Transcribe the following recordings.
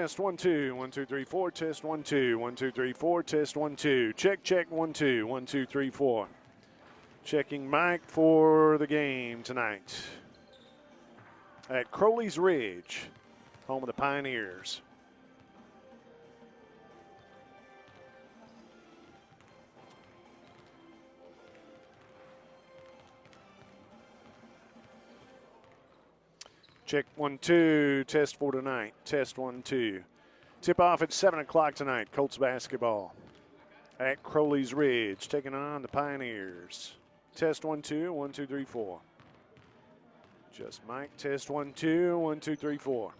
test 1 2 1 2 3 4 test 1 2 1 2 3 4 test 1 2 check 1 2 1 2 3 4. Checking Mike for the game tonight at Crowleys Ridge, home of the Pioneers. Check 1 2, test for tonight. Test 1 2. Tip off at 7 o'clock tonight. Colts basketball at Crowleys Ridge, taking on the Pioneers. Test 1 2 1 2 3 4. Just Mike. Test 1 2 1 2 3 4.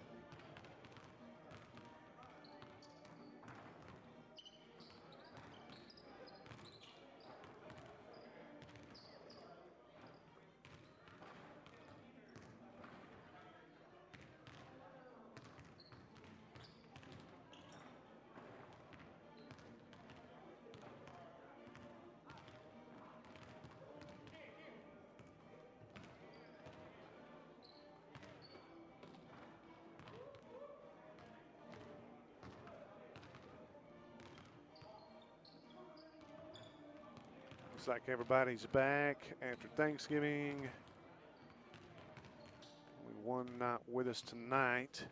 Looks like everybody's back after Thanksgiving. Only one not with us tonight.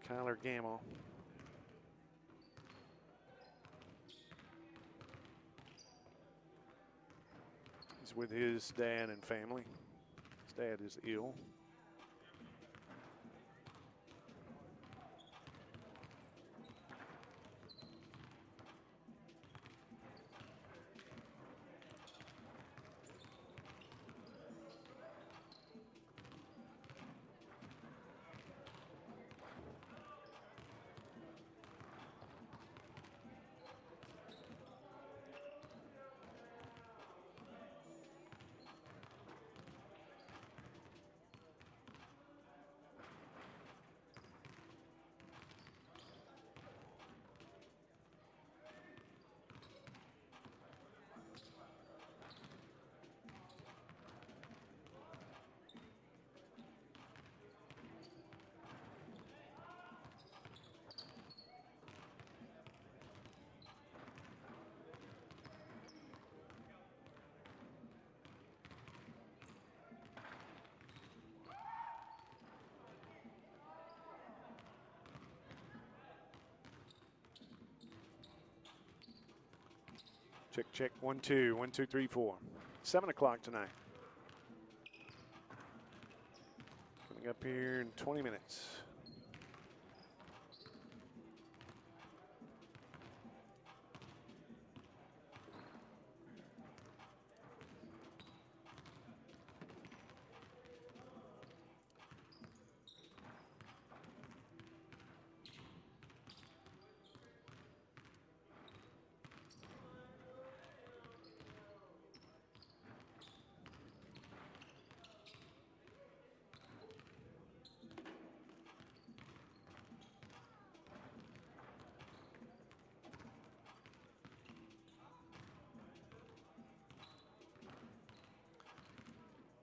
Kyler Gamble. He's with his dad and family. His dad is ill. Check 1 2 1 2 3 4. 7 o'clock tonight. Coming up here in 20 minutes.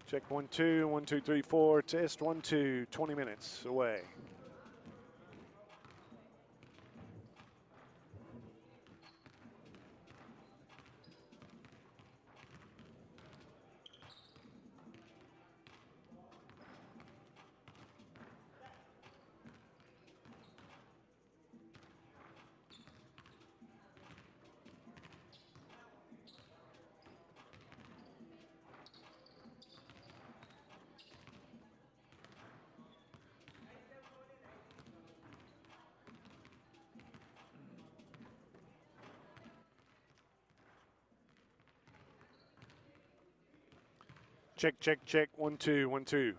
Check 1 2 1 2 3 4. Test 1 2. 20 minutes away. Check 1 2 1 2.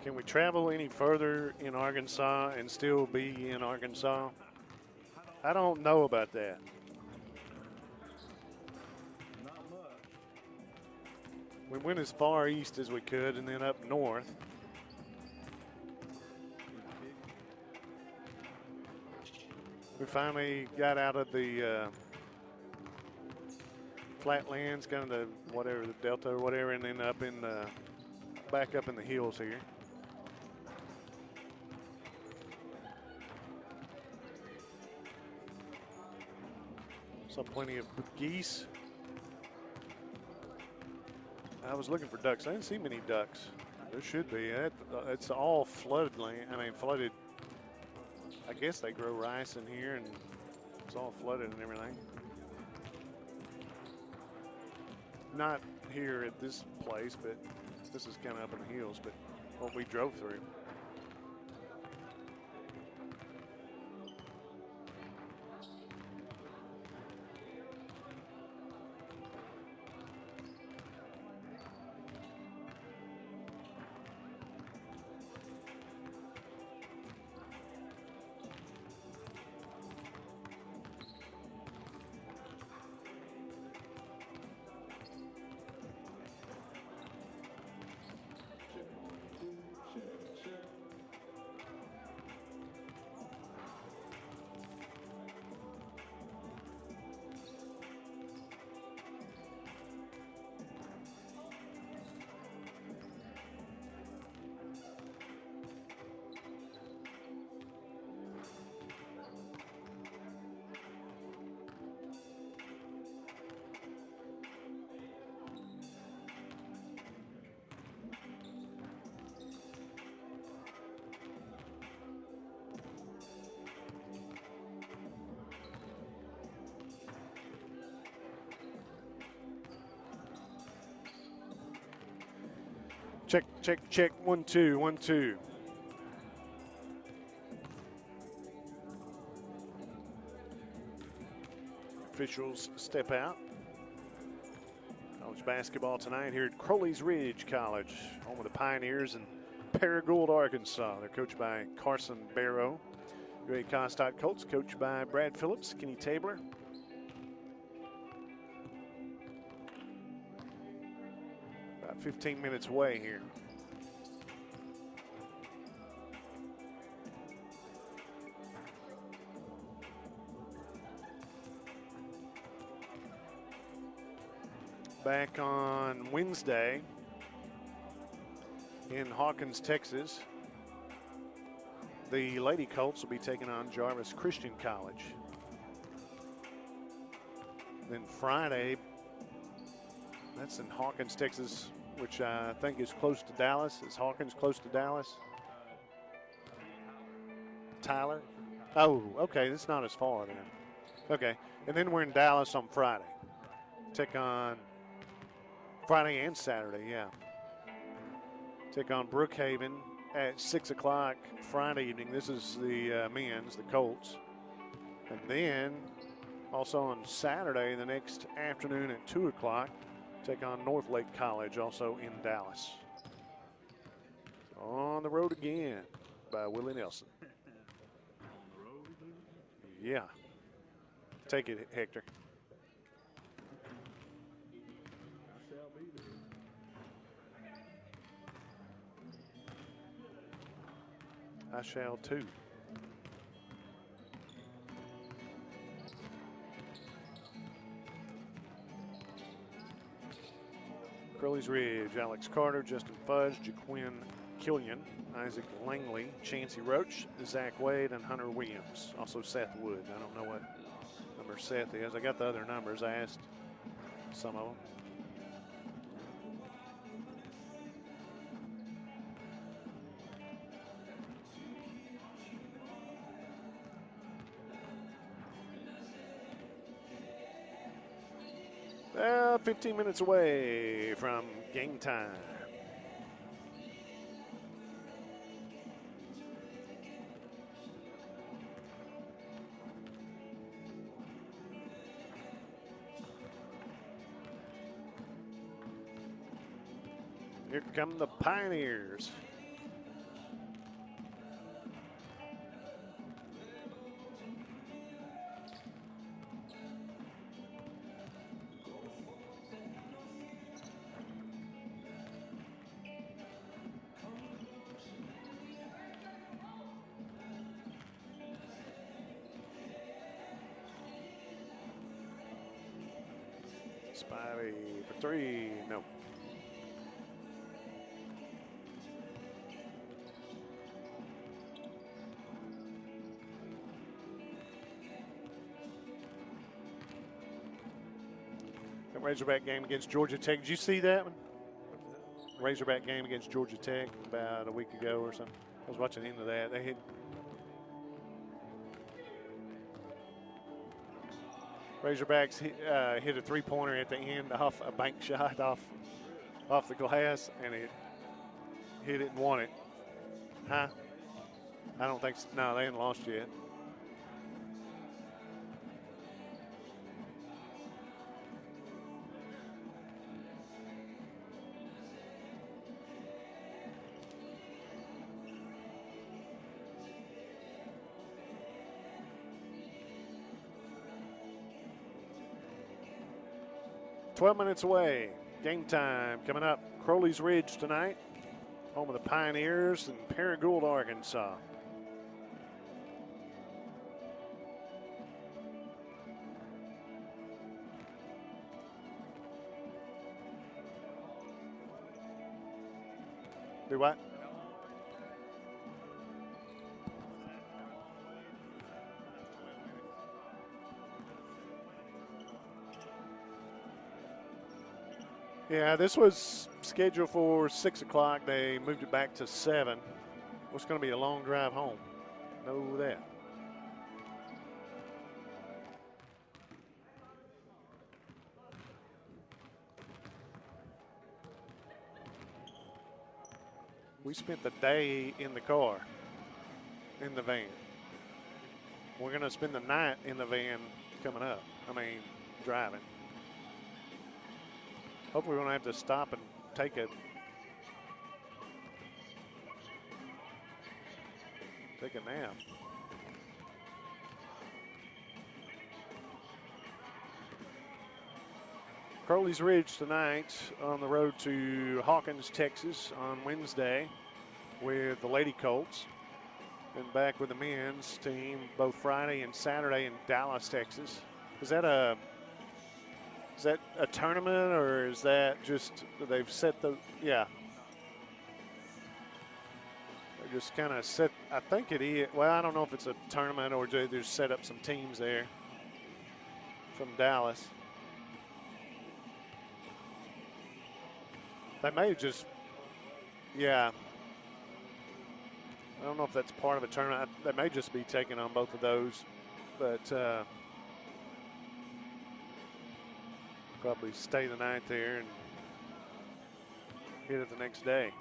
Can we travel any further in Arkansas and still be in Arkansas? I don't know about that. We went as far east as we could and then up north. We finally got out of the flatlands, kind of the whatever, the delta or whatever, and then up in the, back up in the hills here. Saw plenty of geese. I was looking for ducks. I didn't see many ducks. There should be. It's all flooded land. I mean, flooded. I guess they grow rice in here, and it's all flooded and everything. Not here at this place, but this is kind of up in the hills, but what we drove through. Check, check, check. 1, 2, 1, 2. Officials step out. College basketball tonight here at Crowleys Ridge College, home of the Pioneers in Paragould, Arkansas. They're coached by Carson Barrow. UA Cossatot Colts coached by Brad Phillips, Kenny Tabler. About 15 minutes away here. Back on Wednesday in Hawkins, Texas, the Lady Colts will be taking on Jarvis Christian College. Then Friday, that's in Hawkins, Texas, which I think is close to Dallas. Is Hawkins close to Dallas? Tyler? Oh, okay, that's not as far then. Okay, and then we're in Dallas on Friday. Take on Friday and Saturday, yeah. Take on Brookhaven at 6 o'clock Friday evening. This is the men's, the Colts. And then also on Saturday, the next afternoon at 2 o'clock, take on Northlake College, also in Dallas. On the road again by Willie Nelson. Yeah. Take it, Hector. I shall too. Crowleys Ridge, Alex Carter, Justin Fudge, Jaquin Killian, Isaac Langley, Chancey Roach, Zach Wade, and Hunter Williams. Also Seth Wood. I don't know what number Seth is. I got the other numbers. I asked some of them. Well, 15 minutes away from game time. Here come the Pioneers. Spivey for three. No. That Razorback game against Georgia Tech. Did you see that one? Razorback game against Georgia Tech about a week ago or something. I was watching the end of that. They had Razorbacks hit a three-pointer at the end off a bank shot off the glass, and it hit it and won it. Huh? I don't think so. No, they haven't lost yet. "12 minutes away. Game time coming up. Crowleys Ridge tonight. Home of the Pioneers in Paragould, Arkansas. Do what? Yeah, this was scheduled for 6 o'clock. They moved it back to 7. It's going to be a long drive home. Know that. We spent the day in the car, in the van. We're going to spend the night in the van coming up. Driving. Hopefully we won't have to stop and take a nap. Crowleys Ridge tonight on the road to Hawkins, Texas on Wednesday with the Lady Colts. And back with the men's team both Friday and Saturday in Dallas, Texas. Is that a tournament, or is that just they've set the, yeah. They just kind of set, I think it is, well, I don't know if it's a tournament or they just set up some teams there from Dallas. They may have just, yeah. I don't know if that's part of a tournament. They may just be taking on both of those, but probably stay the night there and hit it the next day.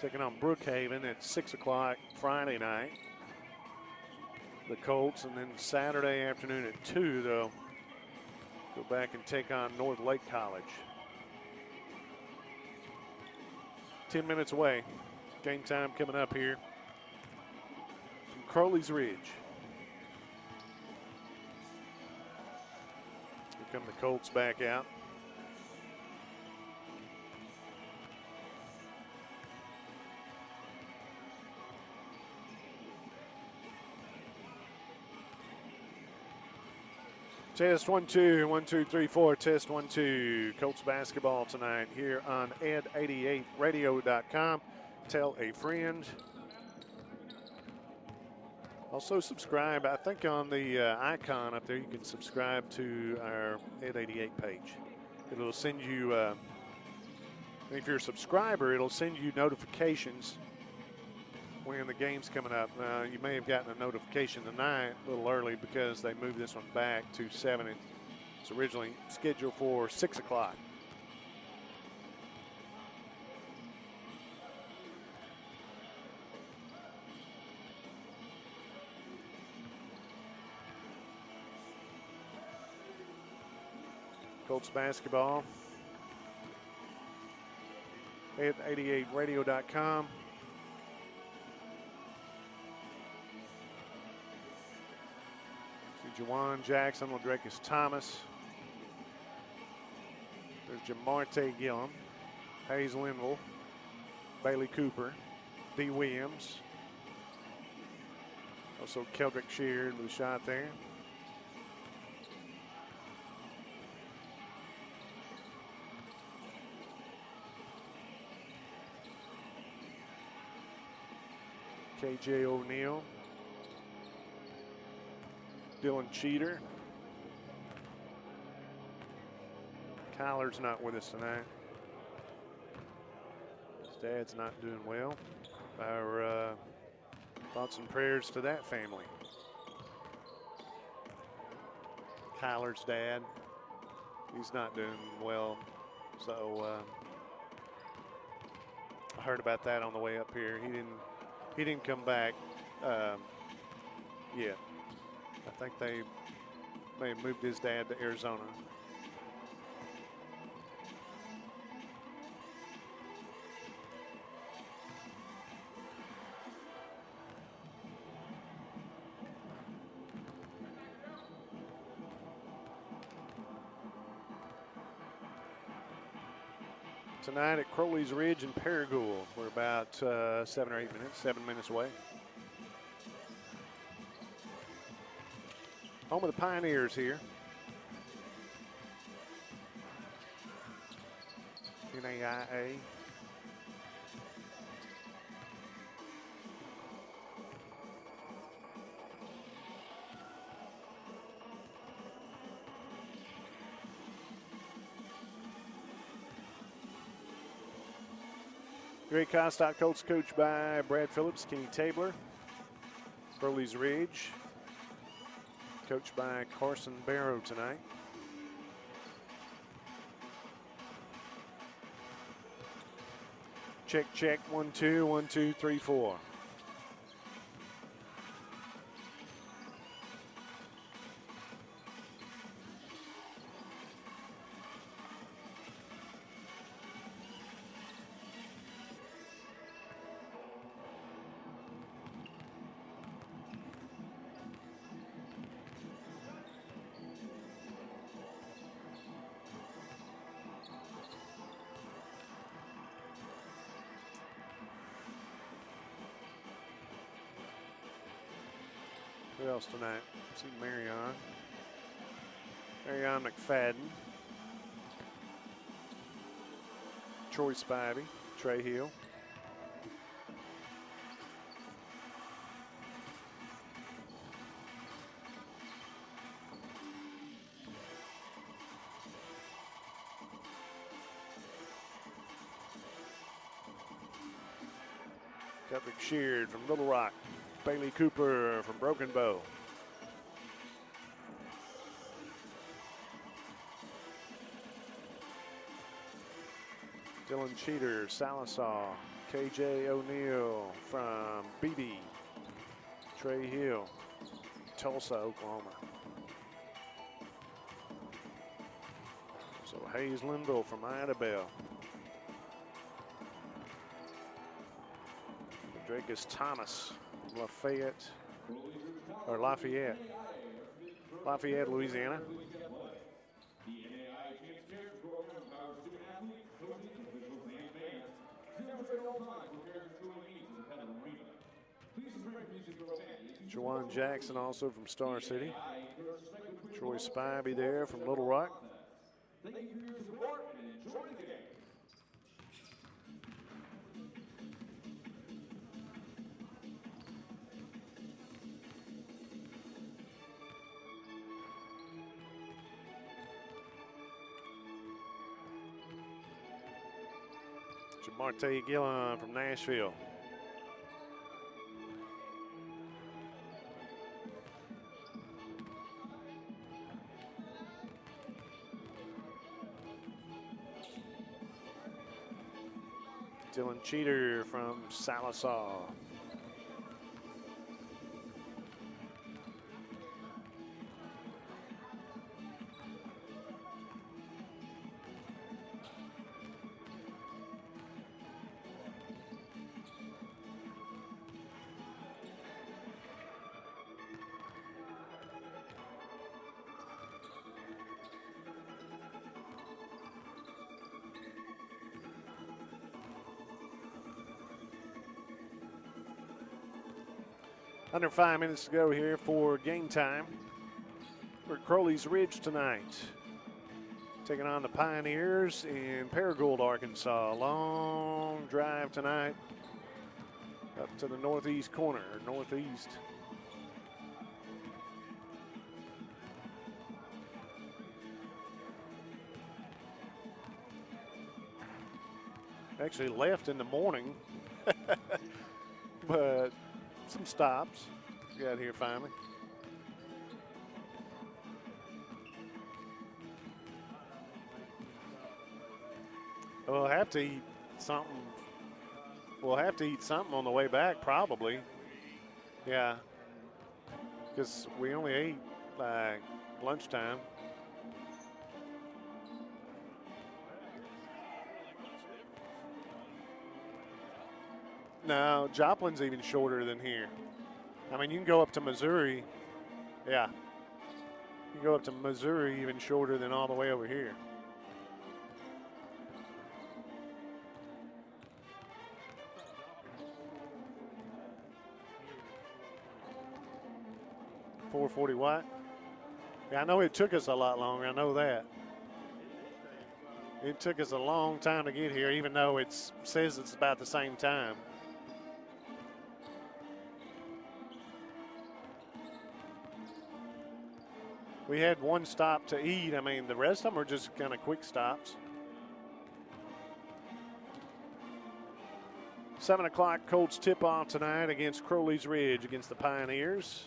Taking on Brookhaven at 6 o'clock Friday night. The Colts, and then Saturday afternoon at 2, they'll go back and take on North Lake College. 10 minutes away. Game time coming up here from Crowleys Ridge. Here come the Colts back out. Test 1 2, 1 2 3 4. Test 1 2. Colts basketball tonight here on ed88radio.com. Tell a friend. Also subscribe. I think on the icon up there you can subscribe to our Ed88 page. It'll send you, if you're a subscriber, it'll send you notifications when the game's coming up. You may have gotten a notification tonight a little early because they moved this one back to 7. It's originally scheduled for 6 o'clock. Colts basketball at 88radio.com. See Jawan Jackson, Ladrekis Thomas. There's Jamarte Gillum, Hayes Linville, Bailey Cooper, D. Williams. Also Keldrick Sheard with a shot there. KJ O'Neill. Dylan Cheater. Kyler's not with us tonight. His dad's not doing well. Our thoughts and prayers to that family. Kyler's dad, he's not doing well. So I heard about that on the way up here. He didn't come back yet. I think they may have moved his dad to Arizona. Tonight at Crowleys Ridge in Paragould. We're about 7 or 8 minutes, 7 minutes away. Home of the Pioneers here. NAIA. Great Cossatot Colts coached by Brad Phillips, Kenny Tabler. Crowleys Ridge coached by Carson Barrow tonight. Check, check, 1, 2, 1, 2, 3, 4. Who else tonight? See Marion McFadden, Troy Spivey, Trey Hill. Patrick Sheard from Little Rock. Bailey Cooper from Broken Bow. Dylan Cheater, Salisaw. KJ O'Neill from BB. Trey Hill, Tulsa, Oklahoma. So Hayes Linville from Idabel. Drakus Thomas. Lafayette, Louisiana. Jawan Jackson also from Star City. Troy Spivey there from Little Rock. Thank you for your support and enjoy the game. Jamarte Gillen from Nashville. Dylan Cheater from Salisaw. Under 5 minutes to go here for game time. We're at Crowleys Ridge tonight. Taking on the Pioneers in Paragould, Arkansas. Long drive tonight. Up to the northeast corner, northeast. Actually left in the morning, but some stops. Got here finally. We'll have to eat something. We'll have to eat something on the way back, probably. Yeah, because we only ate like lunchtime. No, Joplin's even shorter than here. I mean, you can go up to Missouri. Yeah. You can go up to Missouri even shorter than all the way over here. .440 what? Yeah, I know it took us a lot longer. I know that. It took us a long time to get here, even though it says it's about the same time. We had one stop to eat. I mean, the rest of them are just kind of quick stops. 7 o'clock Colts tip-off tonight against Crowleys Ridge against the Pioneers.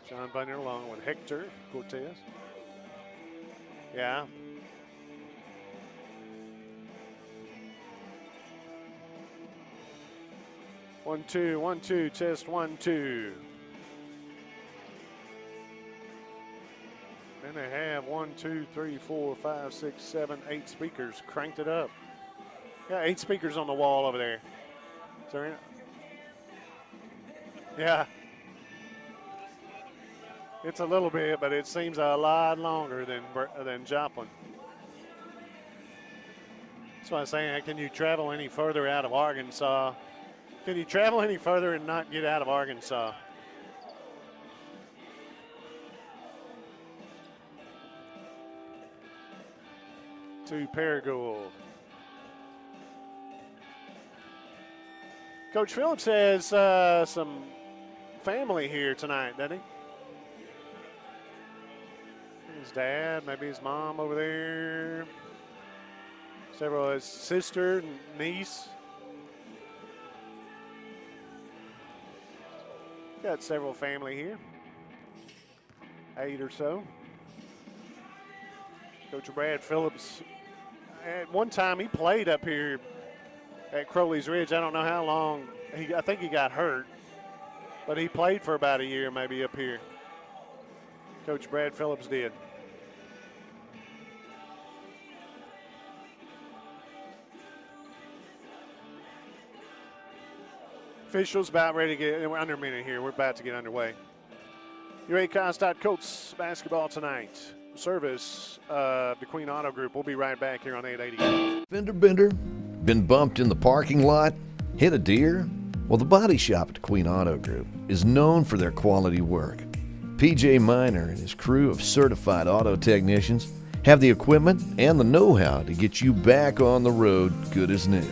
John Bunyer along with Hector Cortez. Yeah. One, two, test 1, 2. And they have 1, 2, 3, 4, 5, 6, 7, 8 speakers. Cranked it up. Yeah, 8 speakers on the wall over there. Sorry. Yeah. It's a little bit, but it seems a lot longer than Joplin. That's why I'm saying, can you travel any further out of Arkansas? Can you travel any further and not get out of Arkansas? To Paragould. Coach Phillips has some family here tonight, doesn't he? His dad, maybe his mom over there. Several, his sister, niece. Got several family here. 8 or so. Coach Brad Phillips, at one time he played up here at Crowleys Ridge. I don't know how long. I think he got hurt, but he played for about a year maybe up here. Coach Brad Phillips did. Officials about ready to get, we're under a minute here. We're about to get underway. UA Cossatot Colts basketball tonight. Service of the Queen Auto Group. We'll be right back here on 880. Fender bender? Been bumped in the parking lot? Hit a deer? Well, the body shop at Queen Auto Group is known for their quality work. PJ Miner and his crew of certified auto technicians have the equipment and the know-how to get you back on the road good as new.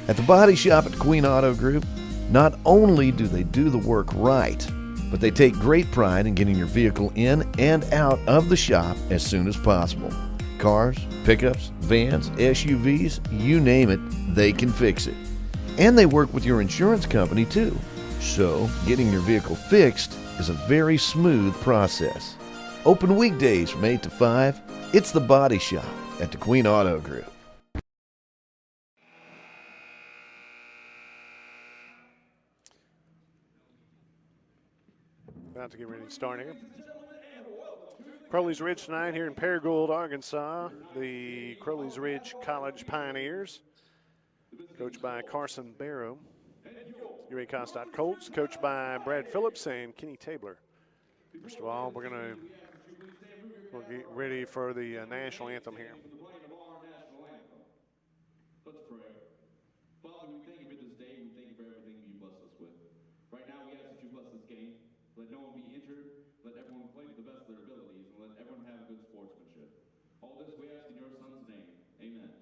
At the body shop at Queen Auto Group, not only do they do the work right, but they take great pride in getting your vehicle in and out of the shop as soon as possible. Cars, pickups, vans, SUVs, you name it, they can fix it. And they work with your insurance company too. So, getting your vehicle fixed is a very smooth process. Open weekdays from 8 to 5. It's the Body Shop at the Queen Auto Group. About to get ready to start here. Crowleys Ridge tonight here in Paragould, Arkansas. The Crowleys Ridge College Pioneers, coached by Carson Barrow. UA Cossatot Colts, coached by Brad Phillips and Kenny Tabler. First of all, we'll get ready for the national anthem here. Let's pray. Father, we thank you for this day. We thank you for everything you blessed us with. Right now, we ask that you bless this game. Let no one be injured. Let everyone play to the best of their abilities, and let everyone have good sportsmanship. All this we ask in your Son's name. Amen.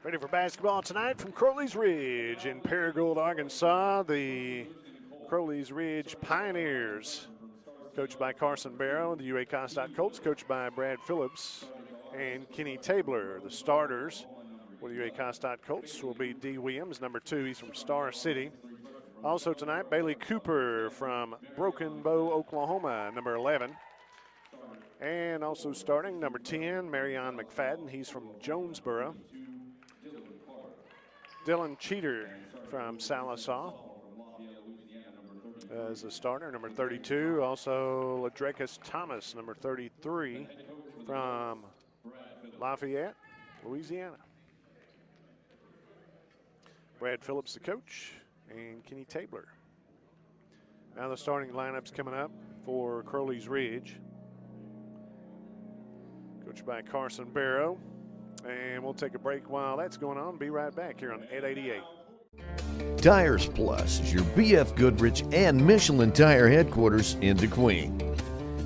Ready for basketball tonight from Crowleys Ridge in Paragould, Arkansas. The Crowleys Ridge Pioneers, coached by Carson Barrow. The UA Cossatot Colts, coached by Brad Phillips and Kenny Tabler. The starters for the UA Cossatot Colts will be D. Williams, number 2. He's from Star City. Also tonight, Bailey Cooper from Broken Bow, Oklahoma, number 11. And also starting, number 10, Marion McFadden. He's from Jonesboro. Dylan Cheater from Sallisaw as a starter, number 32. Also, Ladrecus Thomas, number 33, from Lafayette, Louisiana. Brad Phillips, the coach, and Kenny Tabler. Now the starting lineup's coming up for Crowleys Ridge, coached by Carson Barrow. And we'll take a break while that's going on. Be right back here on Ed 88. Tires Plus is your BF Goodrich and Michelin tire headquarters in DeQueen.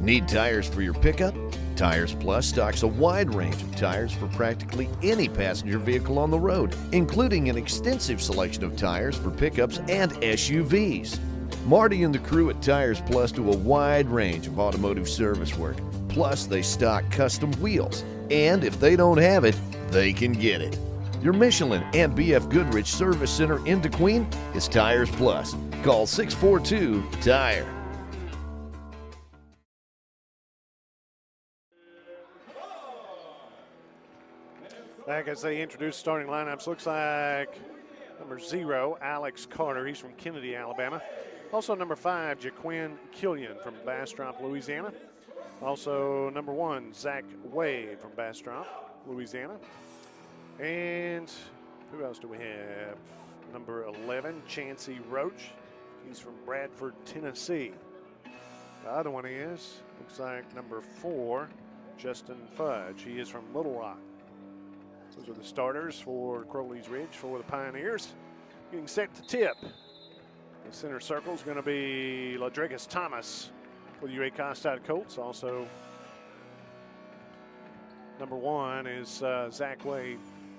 Need tires for your pickup? Tires Plus stocks a wide range of tires for practically any passenger vehicle on the road, including an extensive selection of tires for pickups and SUVs. Marty and the crew at Tires Plus do a wide range of automotive service work. Plus, they stock custom wheels. And if they don't have it, they can get it. Your Michelin and BF Goodrich Service Center in DeQueen is Tires Plus. Call 642-TIRE. Back as they introduce starting lineups, looks like number 0, Alex Carter. He's from Kennedy, Alabama. Also number 5, Jaquin Killian from Bastrop, Louisiana. Also number 1, Zach Wade from Bastrop, Louisiana. And who else do we have? Number 11, Chancey Roach. He's from Bradford, Tennessee. The other one looks like number 4, Justin Fudge. He is from Little Rock. Those are the starters for Crowleys Ridge for the Pioneers. Getting set to tip. The center circle is going to be Ladrecus Thomas for the UA Cossatot Colts. Also, number 1 is Zach Wade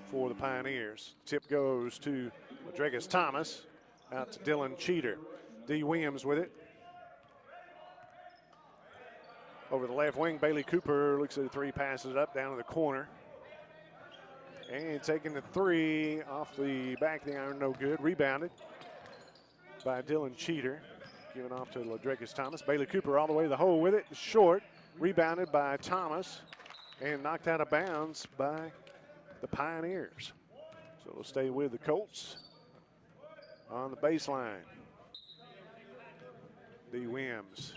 for the Pioneers. Tip goes to Ladrecus Thomas, out to Dylan Cheater. D. Williams with it. Over the left wing, Bailey Cooper looks at the 3, passes it up down to the corner. And taking the 3 off the back of the iron, no good. Rebounded by Dylan Cheater. Given off to Ladrecus Thomas. Bailey Cooper all the way to the hole with it. Short. Rebounded by Thomas. And knocked out of bounds by the Pioneers. So it'll stay with the Colts on the baseline. D. Williams.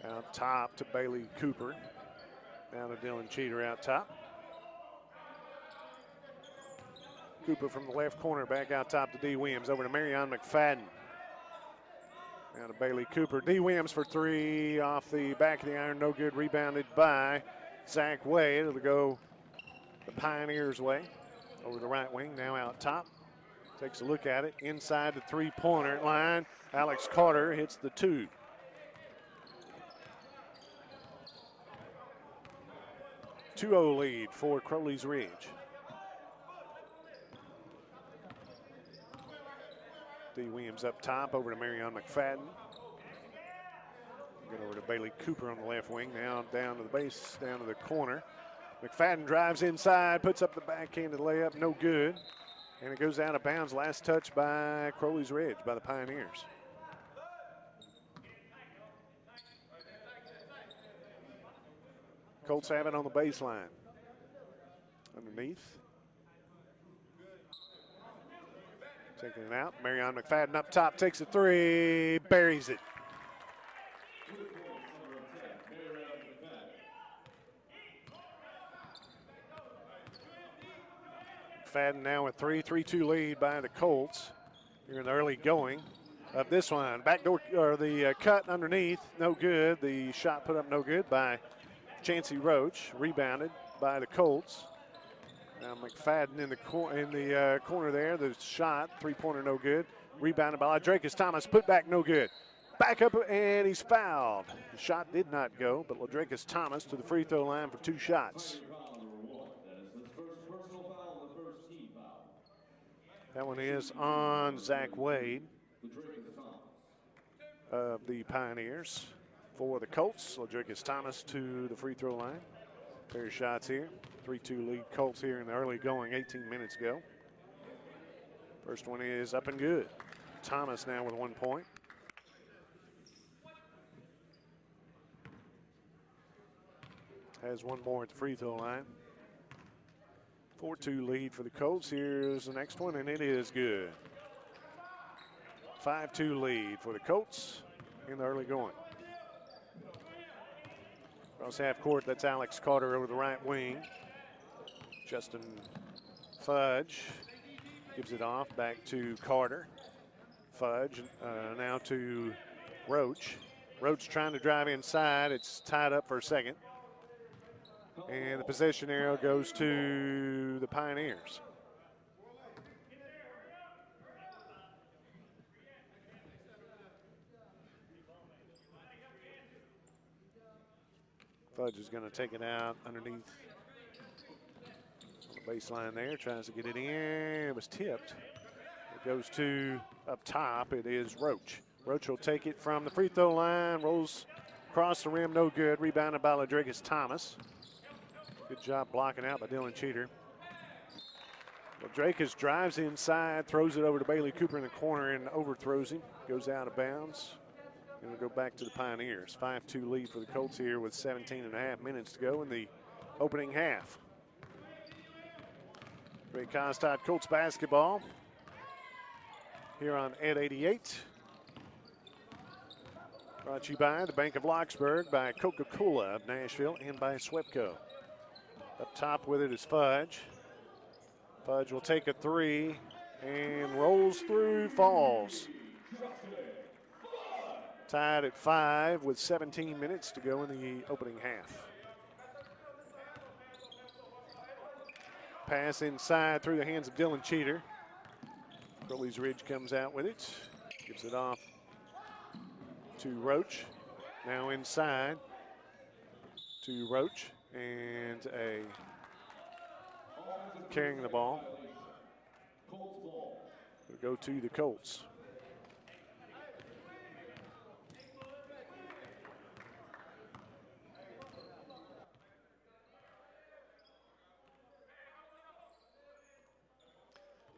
Out top to Bailey Cooper. Down to Dylan Cheater out top. Cooper from the left corner, back out top to D. Williams. Over to Marion McFadden. Down to Bailey Cooper. D. Williams for 3 off the back of the iron. No good. Rebounded by Zach Wade. It'll go the Pioneers' way. Over the right wing, now out top. Takes a look at it. Inside the 3-pointer line. Alex Carter hits the 2. (2-0) lead for Crowleys Ridge. D. Williams up top, over to Marion McFadden. Get over to Bailey Cooper on the left wing, now down to the base, down to the corner. McFadden drives inside, puts up the backhanded layup, no good. And it goes out of bounds, last touch by Crowleys Ridge, by the Pioneers. Colts have it on the baseline. Underneath. Taking it out. Marion McFadden up top, takes a 3, buries it. McFadden now with 3-2 lead by the Colts. Here in the early going of this one. Backdoor, or the cut underneath, no good. The shot put up no good by Chancey Roach. Rebounded by the Colts. Now McFadden in the corner there. The shot, 3-pointer, no good. Rebounded by Ladrecus Thomas. Put back, no good. Back up, and he's fouled. The shot did not go, but Ladrecus Thomas to the free throw line for 2 shots. That one is on Zach Wade of the Pioneers. For the Colts, Ladricus Thomas to the free throw line. Pair of shots here. 3-2 lead Colts here in the early going 18 minutes ago. First one is up and good. Thomas now with 1 point. Has one more at the free throw line. 4-2 lead for the Colts. Here's the next one, and it is good. 5-2 lead for the Colts in the early going. Across half court, that's Alex Carter over the right wing. Justin Fudge gives it off back to Carter. Fudge now to Roach. Roach trying to drive inside. It's tied up for a second. And the possession arrow goes to the Pioneers. Fudge is going to take it out underneath on the baseline there. Tries to get it in. It was tipped. It goes to up top. It is Roach. Roach will take it from the free throw line. Rolls across the rim. No good. Rebounded by Ladricus Thomas. Good job blocking out by Dylan Cheater. Ladricus drives inside. Throws it over to Bailey Cooper in the corner and overthrows him. Goes out of bounds. And we'll go back to the Pioneers. 5-2 lead for the Colts here with 17.5 minutes to go in the opening half. Great Cossatot Colts basketball here on Ed 88. Brought to you by the Bank of Locksburg, by Coca-Cola of Nashville, and by Swepco. Up top with it is Fudge. Fudge will take a three and rolls through, falls. Tied at 5 with 17 minutes to go in the opening half. Pass inside through the hands of Dylan Cheater. Crowleys Ridge comes out with it. Gives it off to Roach. Now inside to Roach. And carrying the ball. We'll go to the Colts.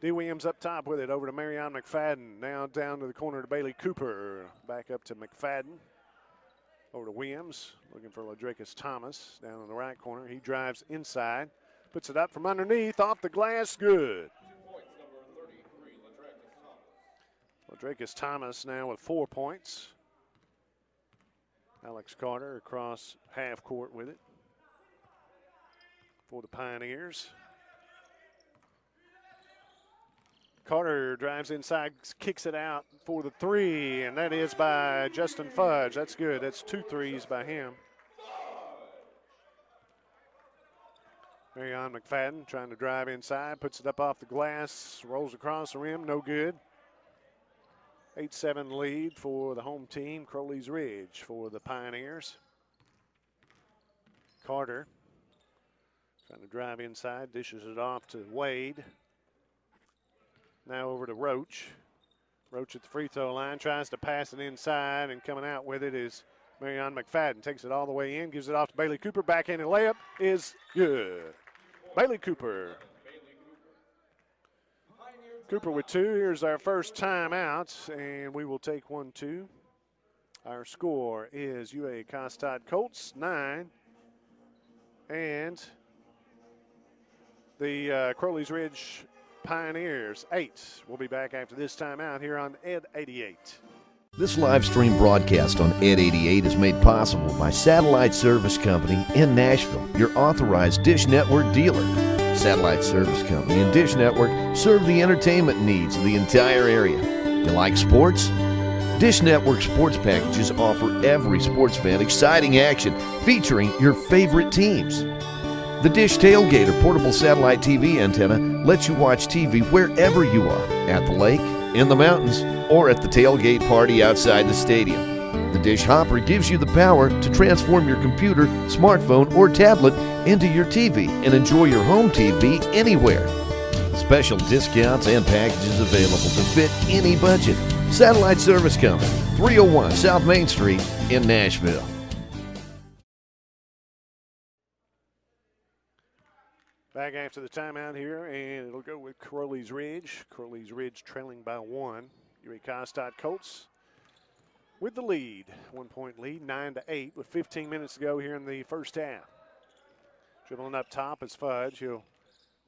D. Williams up top with it over to Marion McFadden. Now down to the corner to Bailey Cooper. Back up to McFadden. Over to Williams, looking for Ladricus Thomas down in the right corner. He drives inside, puts it up from underneath, off the glass, good. 2 points, number 33, Ladricus Thomas now with 4 points. Alex Carter across half court with it for the Pioneers. Carter drives inside, kicks it out for the three, and that is by Justin Fudge. That's good. That's 2 threes by him. Marion McFadden trying to drive inside, puts it up off the glass, rolls across the rim, no good. 8-7 lead for the home team, Crowleys Ridge for the Pioneers. Carter trying to drive inside, dishes it off to Wade. Now over to Roach. Roach at the free throw line, tries to pass it inside, and coming out with it is Marion McFadden. Takes it all the way in, gives it off to Bailey Cooper. Backhanded layup is good. Bailey Cooper. Cooper with 2. Here's our first timeout, and we will take 1-2. Our score is UA Cossatot Colts 9, and the Crowleys Ridge Pioneers 8. We'll be back after this timeout here on Ed 88. This live stream broadcast on Ed 88 is made possible by Satellite Service Company in Nashville, your authorized Dish Network dealer. Satellite Service Company and Dish Network serve the entertainment needs of the entire area. You like sports? Dish Network sports packages offer every sports fan exciting action featuring your favorite teams. The Dish Tailgater portable satellite TV antenna lets you watch TV wherever you are, at the lake, in the mountains, or at the tailgate party outside the stadium. The Dish Hopper gives you the power to transform your computer, smartphone, or tablet into your TV and enjoy your home TV anywhere. Special discounts and packages available to fit any budget. Satellite Service Company, 301 South Main Street in Nashville. Back after the timeout here, and it'll go with Crowleys Ridge. Crowleys Ridge trailing by 1. UA Cossatot Colts with the lead. 1-point lead, 9-8, with 15 minutes to go here in the first half. Dribbling up top is Fudge. He'll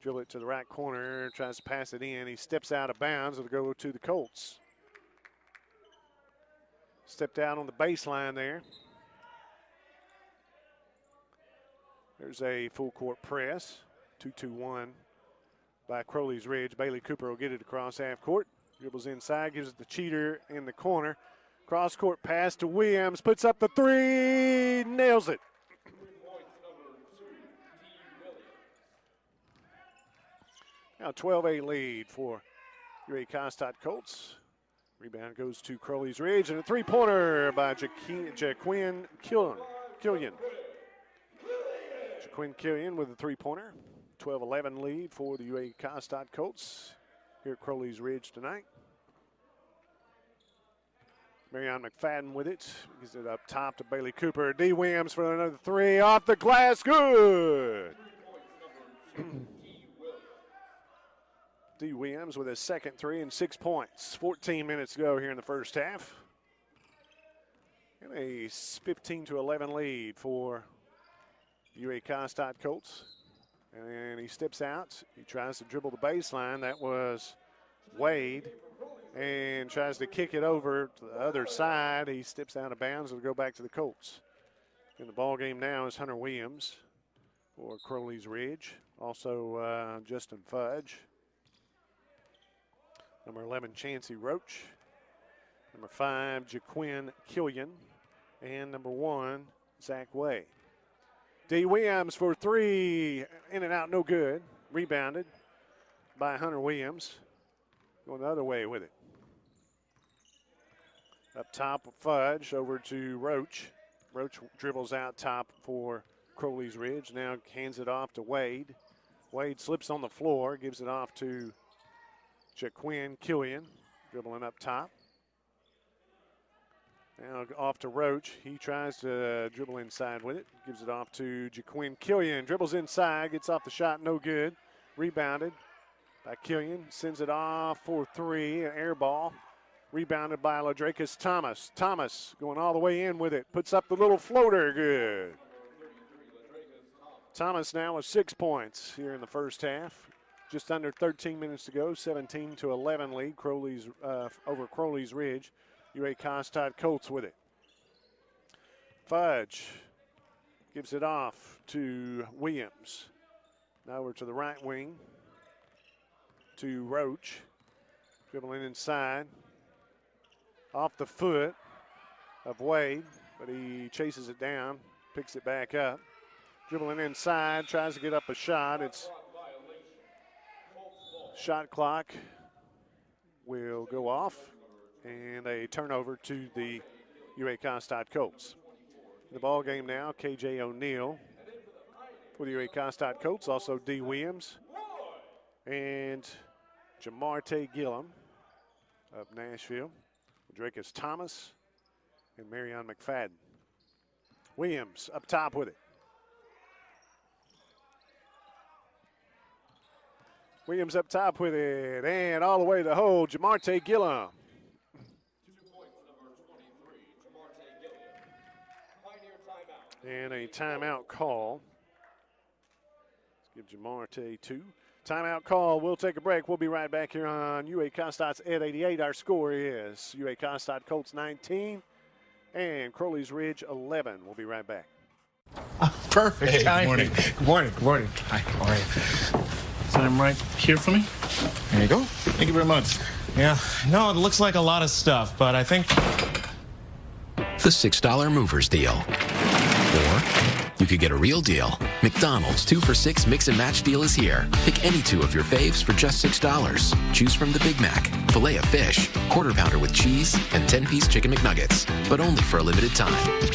dribble it to the right corner, tries to pass it in. He steps out of bounds. It'll go to the Colts. Stepped out on the baseline there. There's a full court press. 2-2-1 by Crowleys Ridge. Bailey Cooper will get it across half court. Dribbles inside, gives it the cheater in the corner. Cross court pass to Williams. Puts up the three. Nails it. Now 12-8 lead for UA Cossatot Colts. Rebound goes to Crowleys Ridge, and a three-pointer by Jaquin Killian. Jaquin Killian with a three-pointer. 12-11 lead for the UA Cossatot Colts here at Crowleys Ridge tonight. Marion McFadden with it. Gives it up top to Bailey Cooper. D. Williams for another three. Off the glass. Good. D. Williams with his second three and 6 points. 14 minutes to go here in the first half. And a 15-11 lead for UA Cossatot Colts. And he steps out. He tries to dribble the baseline. That was Wade. And tries to kick it over to the other side. He steps out of bounds. It'll go back to the Colts. In the ball game now is Hunter Williams for Crowleys Ridge. Also Justin Fudge. Number 11, Chancey Roach. Number 5, Jaquin Killian. And number 1, Zach Way. D. Williams for three. In and out, no good. Rebounded by Hunter Williams. Going the other way with it. Up top, Fudge over to Roach. Roach dribbles out top for Crowleys Ridge. Now hands it off to Wade. Wade slips on the floor, gives it off to Jaquin Killian, dribbling up top. Now off to Roach. He tries to dribble inside with it. Gives it off to Jaquin Killian. Dribbles inside, gets off the shot, no good. Rebounded by Killian. Sends it off for three, an air ball. Rebounded by Ladrakus Thomas. Thomas going all the way in with it. Puts up the little floater, good. Thomas now with 6 points here in the first half. Just under 13 minutes to go, 17-11 lead. Crowleys over Crowleys Ridge. UA Cossatot Colts with it. Fudge gives it off to Williams. Now over to the right wing to Roach. Dribbling inside. Off the foot of Wade, but he chases it down, picks it back up. Dribbling inside, tries to get up a shot. It's shot clock will go off, and a turnover to the UA Cossatot Colts. In the ball game now, KJ O'Neal for the UA Cossatot Colts, also D. Williams and Jamarte Gillum of Nashville. Drakus Thomas and Marion McFadden. Williams up top with it. Williams up top with it, and all the way to the hole, Jamarte Gillum. 2 points, number 23, Jamarte Gillum. Pioneer timeout. And a timeout call. Let's give Jamarte 2. Timeout call. We'll take a break. We'll be right back here on UA Cossatot's at 88. Our score is UA Cossatot Colts 19 and Crowleys Ridge 11. We'll be right back. Perfect. Hey, timing. good morning. Good morning. Good morning. Hi, how are you? Sign right here for me. There you go. Thank you very much. Yeah, no, it looks like a lot of stuff, but I think The $6 Movers Deal. Or you could get a real deal. McDonald's 2 for $6 Mix and Match deal is here. Pick any two of your faves for just $6. Choose from the Big Mac, Filet of Fish, Quarter Pounder with cheese, and 10-piece Chicken McNuggets. But only for a limited time.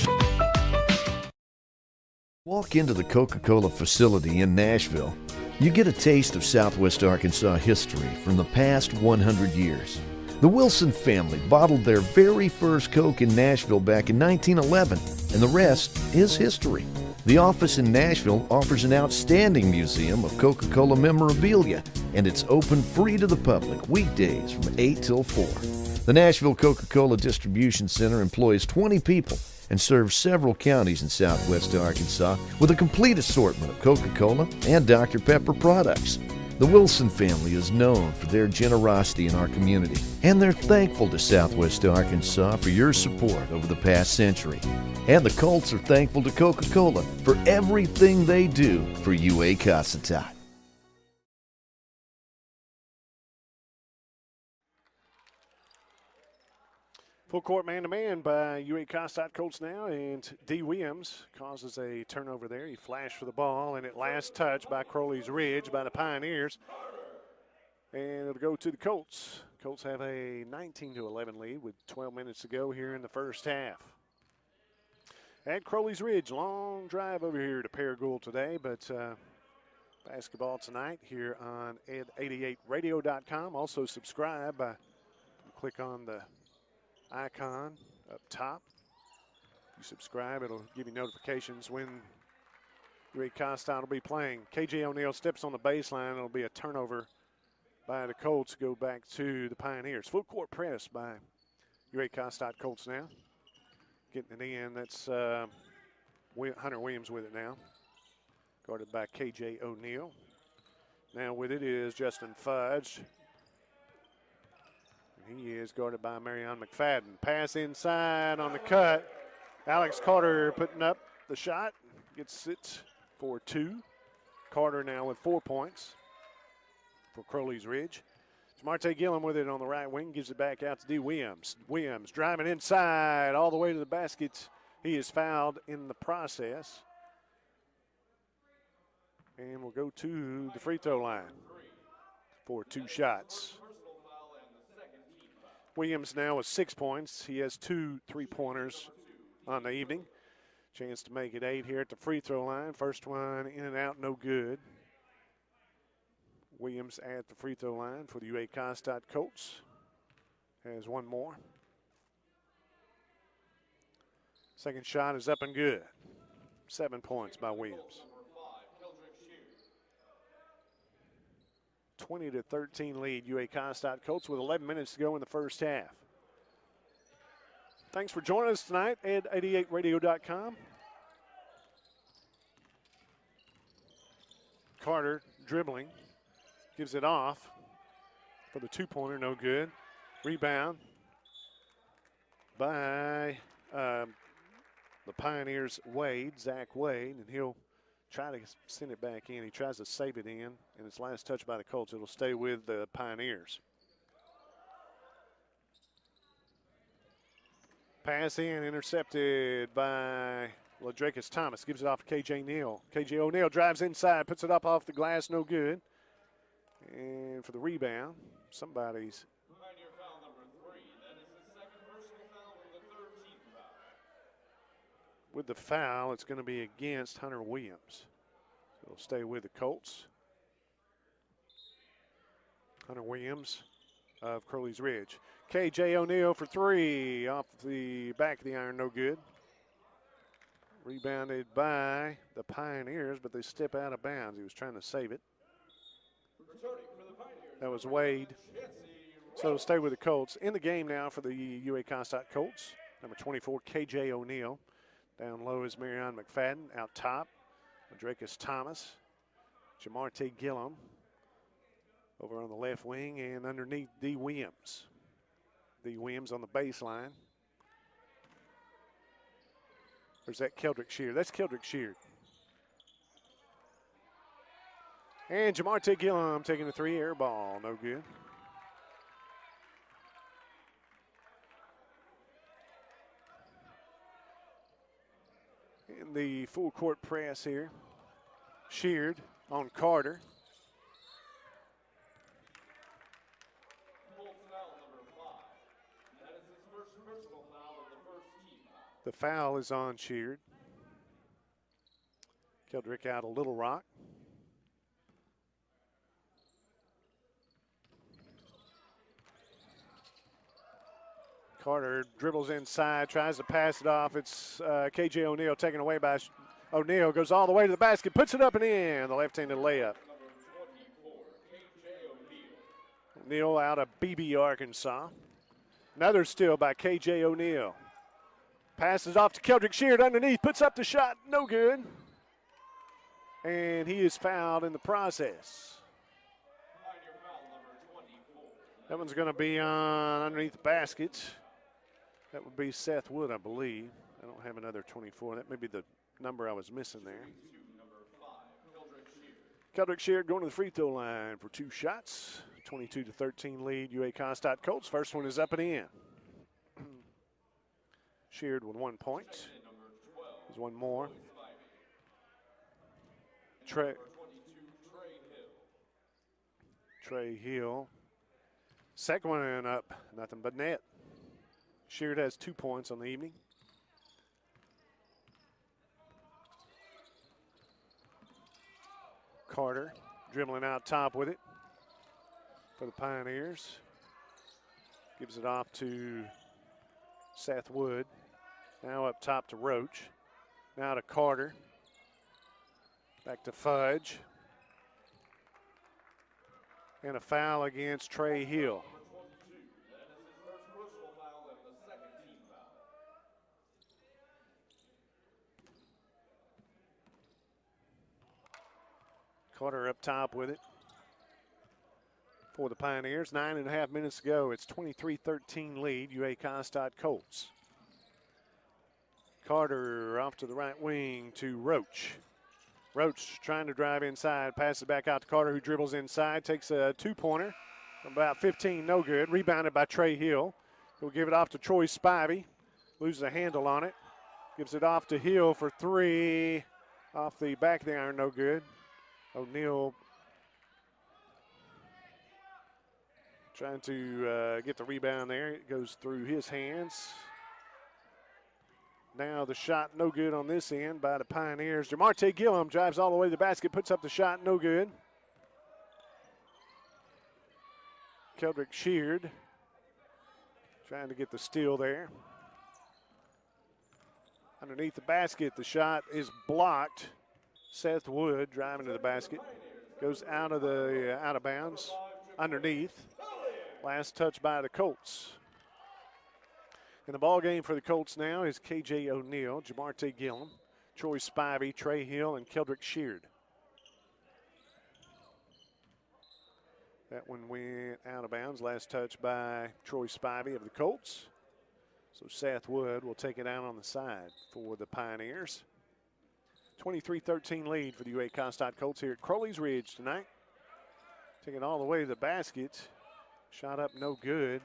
Walk into the Coca-Cola facility in Nashville You get a taste of Southwest Arkansas history from the past 100 years. The Wilson family bottled their very first Coke in Nashville back in 1911, and the rest is history. The office in Nashville offers an outstanding museum of Coca-Cola memorabilia, and it's open free to the public weekdays from 8 till 4. The Nashville Coca-Cola Distribution Center employs 20 people and serves several counties in southwest Arkansas with a complete assortment of Coca-Cola and Dr. Pepper products. The Wilson family is known for their generosity in our community, and they're thankful to Southwest Arkansas for your support over the past century. And the Colts are thankful to Coca-Cola for everything they do for UA Cossatot. Full court man-to-man by UA Cossatot Colts now, and D. Williams causes a turnover there. He flashed for the ball, and at last touch by Crowleys Ridge by the Pioneers. And it'll go to the Colts. Colts have a 19-11 lead with 12 minutes to go here in the first half. At Crowleys Ridge, long drive over here to Paragould today, but basketball tonight here on ed88radio.com. Also subscribe by click on the icon up top. If you subscribe, it'll give you notifications when UA Cossatot will be playing. KJ O'Neal steps on the baseline. It'll be a turnover by the Colts. Go back to the Pioneers. Full court press by UA Cossatot Colts now. Getting it in. That's Hunter Williams with it now. Guarded by KJ O'Neal. Now with it is Justin Fudge. He is guarded by Marion McFadden. Pass inside on the cut. Alex Carter putting up the shot. Gets it for 2. Carter now with 4 points for Crowleys Ridge. Jamarte Gillum with it on the right wing. Gives it back out to D. Williams. Williams driving inside all the way to the basket. He is fouled in the process. And we'll go to the free throw line for 2 shots. Williams now with 6 points. He has 2 3-pointers on the evening. Chance to make it 8 here at the free throw line. First one in and out, no good. Williams at the free throw line for the UA Cossatot Colts. Has 1 more. Second shot is up and good. 7 points by Williams. 20-13 lead, UA Cossatot Colts with 11 minutes to go in the first half. Thanks for joining us tonight, ed88radio.com. Carter dribbling, gives it off for the 2-pointer, no good. Rebound by the Pioneers' Zach Wade, and he'll try to send it back in. He tries to save it in, and it's last touch by the Colts. It'll stay with the Pioneers. Pass in, intercepted by Ladrakis Thomas. Gives it off to KJ Neal. KJ O'Neal drives inside, puts it up off the glass, no good. And for the rebound, somebody's. Pioneer foul number 3. That is his second personal foul and the 13th foul. With the foul, it's going to be against Hunter Williams. So it'll stay with the Colts. Hunter Williams of Crowleys Ridge. KJ O'Neal for 3 off the back of the iron, no good. Rebounded by the Pioneers, but they step out of bounds. He was trying to save it. That was Wade. So it'll stay with the Colts. In the game now for the UA Cossatot Colts. Number 24, KJ O'Neal. Down low is Marion McFadden. Out top, Ladrakis Thomas. Jamarte Gillum over on the left wing, and underneath D. Williams. D. Williams on the baseline. Or is that Keldrick Sheard? That's Keldrick Sheard. And Jamarte Gillum taking the 3 air ball. No good. In the full court press here. Sheard on Carter. The foul is on Sheard. Keldrick out of Little Rock. Carter dribbles inside, tries to pass it off. It's K.J. O'Neal taken away by O'Neal. Goes all the way to the basket, puts it up and in. The left-handed layup. O'Neal out of BB, Arkansas. Another steal by K.J. O'Neal. Passes off to Keldrick Sheard underneath, puts up the shot, no good. And he is fouled in the process. That one's going to be on underneath the basket. That would be Seth Wood, I believe. I don't have another 24. That may be the number I was missing there. Keldrick Sheard going to the free throw line for 2 shots. 22-13 lead, UA Cossatot Colts. First one is up and in. Sheard with 1 point. There's one more. Trey Hill. Second one up, nothing but net. Sheard has 2 points on the evening. Carter dribbling out top with it for the Pioneers. Gives it off to Seth Wood. Now up top to Roach. Now to Carter. Back to Fudge. And a foul against Trey Hill. Carter up top with it for the Pioneers. 9.5 minutes to go. It's 23-13 lead, UA Cossatot Colts. Carter off to the right wing to Roach. Roach trying to drive inside, passes it back out to Carter, who dribbles inside, takes a 2-pointer from about 15, no good. Rebounded by Trey Hill. He'll give it off to Troy Spivey. Loses a handle on it. Gives it off to Hill for 3. Off the back of the iron, no good. O'Neal trying to get the rebound there. It goes through his hands. Now the shot no good on this end by the Pioneers. Jamarte Gillum drives all the way to the basket, puts up the shot, no good. Keldrick Sheard trying to get the steal there. Underneath the basket, the shot is blocked. Seth Wood driving to the basket. Goes out of bounds. Underneath. Last touch by the Colts. In the ball game for the Colts now is K.J. O'Neal, Jamarte Gillum, Troy Spivey, Trey Hill, and Keldrick Sheard. That one went out of bounds. Last touch by Troy Spivey of the Colts. So Seth Wood will take it out on the side for the Pioneers. 23-13 lead for the UA Cossatot Colts here at Crowleys Ridge tonight. Taking it all the way to the basket. Shot up no good.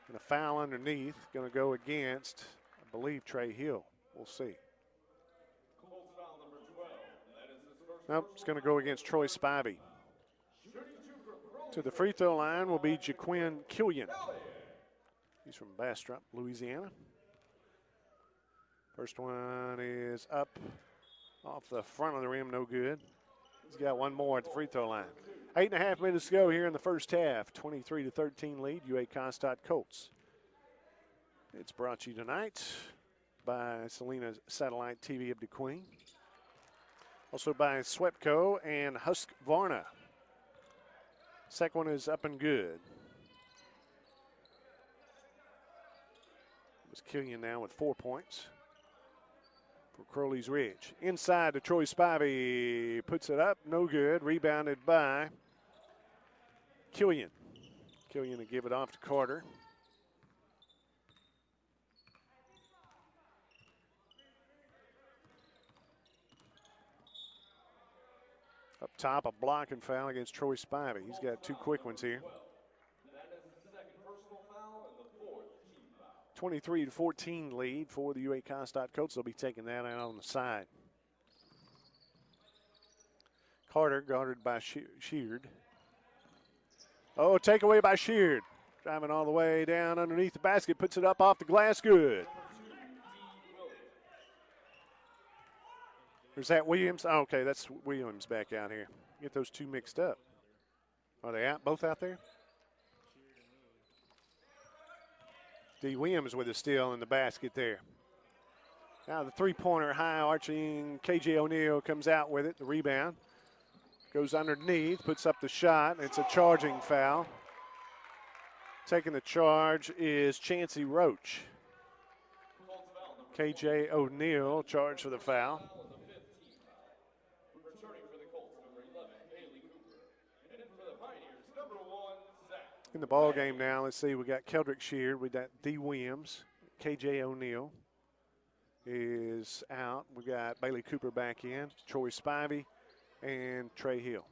And a foul underneath. Going to go against, I believe, Trey Hill. We'll see. Nope, it's going to go against Troy Spivey. To the free throw line will be Jaquin Killian. He's from Bastrop, Louisiana. First one is up off the front of the rim, no good. He's got one more at the free throw line. 8.5 minutes to go here in the first half. 23-13 lead, UA Cossatot Colts. It's brought to you tonight by Selena's Satellite TV of DeQueen. Also by Swepco and Husqvarna. Second one is up and good. It's Killian now with 4 points for Crowleys Ridge. Inside to Troy Spivey, puts it up, no good. Rebounded by Killian. Killian to give it off to Carter. Up top, a block and foul against Troy Spivey. He's got 2 quick ones here. 23-14 lead for the UA Cossatot Colts. They'll be taking that out on the side. Carter guarded by Sheard. Oh, takeaway by Sheard. Driving all the way down underneath the basket, puts it up off the glass, good. Or is that Williams? Oh, okay, that's Williams back out here. Get those two mixed up. Are they out, both out there? D. Williams with a steal in the basket there. Now the three-pointer high arching KJ O'Neal comes out with it. The rebound goes underneath, puts up the shot. It's a charging foul. Taking the charge is Chancey Roach. KJ O'Neal charged for the foul. In the ball game now, let's see, we got Keldrick Sheard, we got D. Williams, KJ O'Neal is out. We got Bailey Cooper back in, Troy Spivey, and Trey Hill.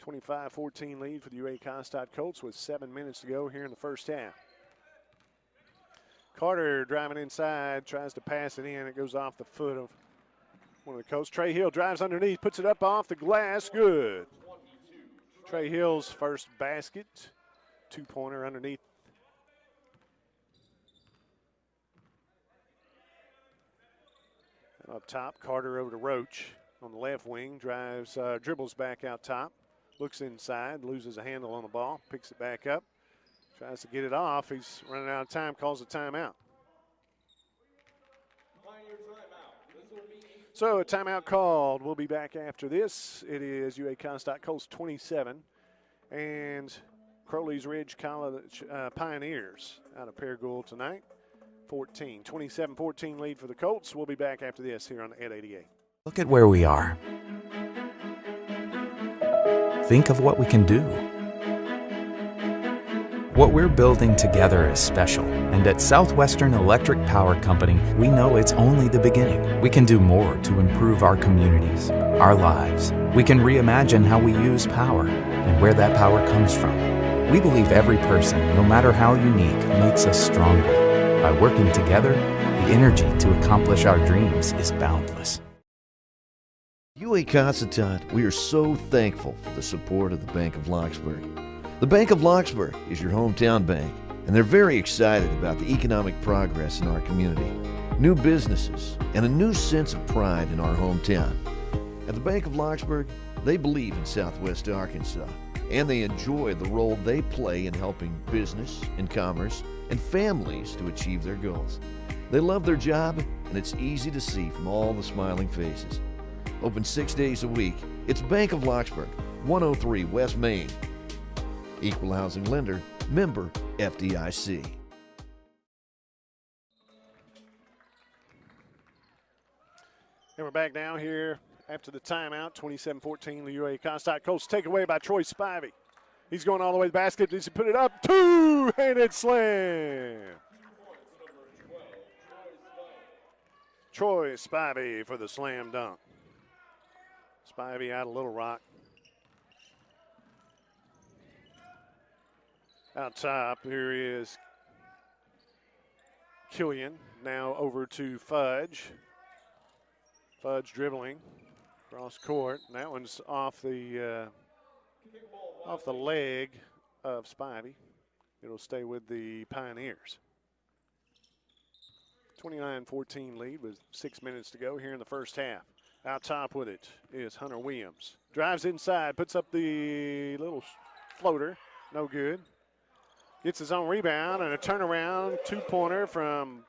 (25-14) lead for the UA Cossatot Colts with 7 minutes to go here in the first half. Carter driving inside, tries to pass it in. It goes off the foot of one of the Colts. Trey Hill drives underneath, puts it up off the glass. Good. Trey Hill's first basket. Two-pointer underneath. And up top, Carter over to Roach on the left wing. Drives, dribbles back out top. Looks inside, loses a handle on the ball, picks it back up. Tries to get it off. He's running out of time, calls a timeout. So a timeout called. We'll be back after this. It is UA Cossatot Colts 27 and Crowleys Ridge College Pioneers out of Paragould tonight 14. 27-14 lead for the Colts. We'll be back after this here on Ed 88. Look at where we are. Think of what we can do. What we're building together is special, and at Southwestern Electric Power Company, we know it's only the beginning. We can do more to improve our communities, our lives. We can reimagine how we use power and where that power comes from. We believe every person, no matter how unique, makes us stronger. By working together, the energy to accomplish our dreams is boundless. UA Cossatot, we are so thankful for the support of the Bank of Locksburg. The Bank of Locksburg is your hometown bank, and they're very excited about the economic progress in our community, new businesses, and a new sense of pride in our hometown. At the Bank of Locksburg, they believe in Southwest Arkansas, and they enjoy the role they play in helping business and commerce and families to achieve their goals. They love their job, and it's easy to see from all the smiling faces. Open 6 days a week, it's Bank of Locksburg, 103 West Main. Equal housing lender, member FDIC. And we're back now here after the timeout. 27-14, the UA Cossatot Colts take away by Troy Spivey. He's going all the way to the basket. Does he put it up? Two-handed slam. Troy Spivey for the slam dunk. Spivey out of Little Rock. Out top, here is Killian. Now over to Fudge. Fudge dribbling across court. And that one's off the leg of Spivey. It'll stay with the Pioneers. 29-14 lead with 6 minutes to go here in the first half. Out top with it is Hunter Williams. Drives inside, puts up the little floater. No good. Gets his own rebound and a turnaround two-pointer from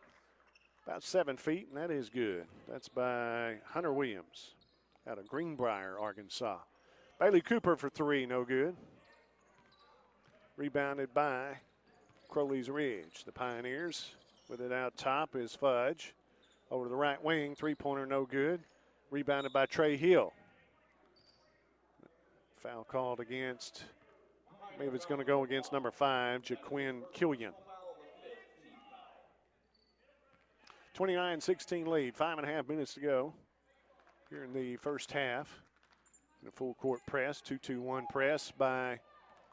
about 7 feet, and that is good. That's by Hunter Williams out of Greenbrier, Arkansas. Bailey Cooper for three, no good. Rebounded by Crowleys Ridge. The Pioneers with it out top is Fudge. Over to the right wing, three-pointer, no good. Rebounded by Trey Hill. Foul called against, maybe it's going to go against number 5, Jaquin Killian. 29-16 lead, 5.5 minutes to go here in the first half. In a full court press, 2-2-1 press by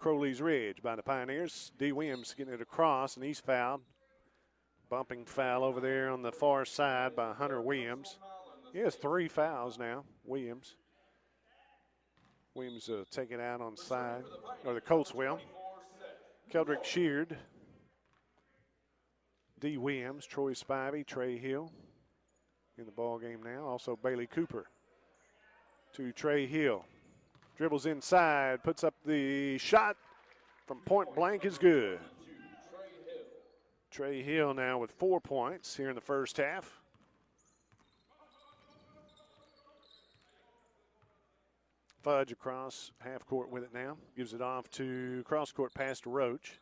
Crowleys Ridge by the Pioneers. D. Williams getting it across, and he's fouled. Bumping foul over there on the far side by Hunter Williams. He has 3 fouls now, Williams. Williams take it out on the side, or the Colts will. Keldrick Sheard. D. Williams, Troy Spivey, Trey Hill in the ball game now. Also Bailey Cooper to Trey Hill. Dribbles inside, puts up the shot from point blank is good. Trey Hill now with 4 points here in the first half. Fudge across half court with it now. Gives it off to cross court pass to Roach.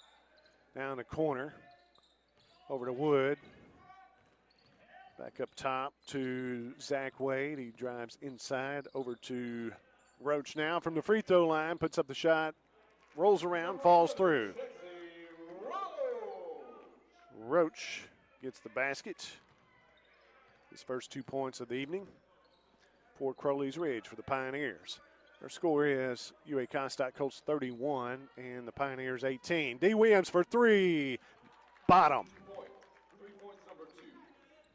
Down the corner. Over to Wood. Back up top to Zach Wade. He drives inside over to Roach now from the free throw line. Puts up the shot. Rolls around, falls through. Roach gets the basket. His first 2 points of the evening for Crowleys Ridge for the Pioneers. Their score is UA Cossatot Colts 31 and the Pioneers 18. D. Williams for three. Bottom. 3 points number 2,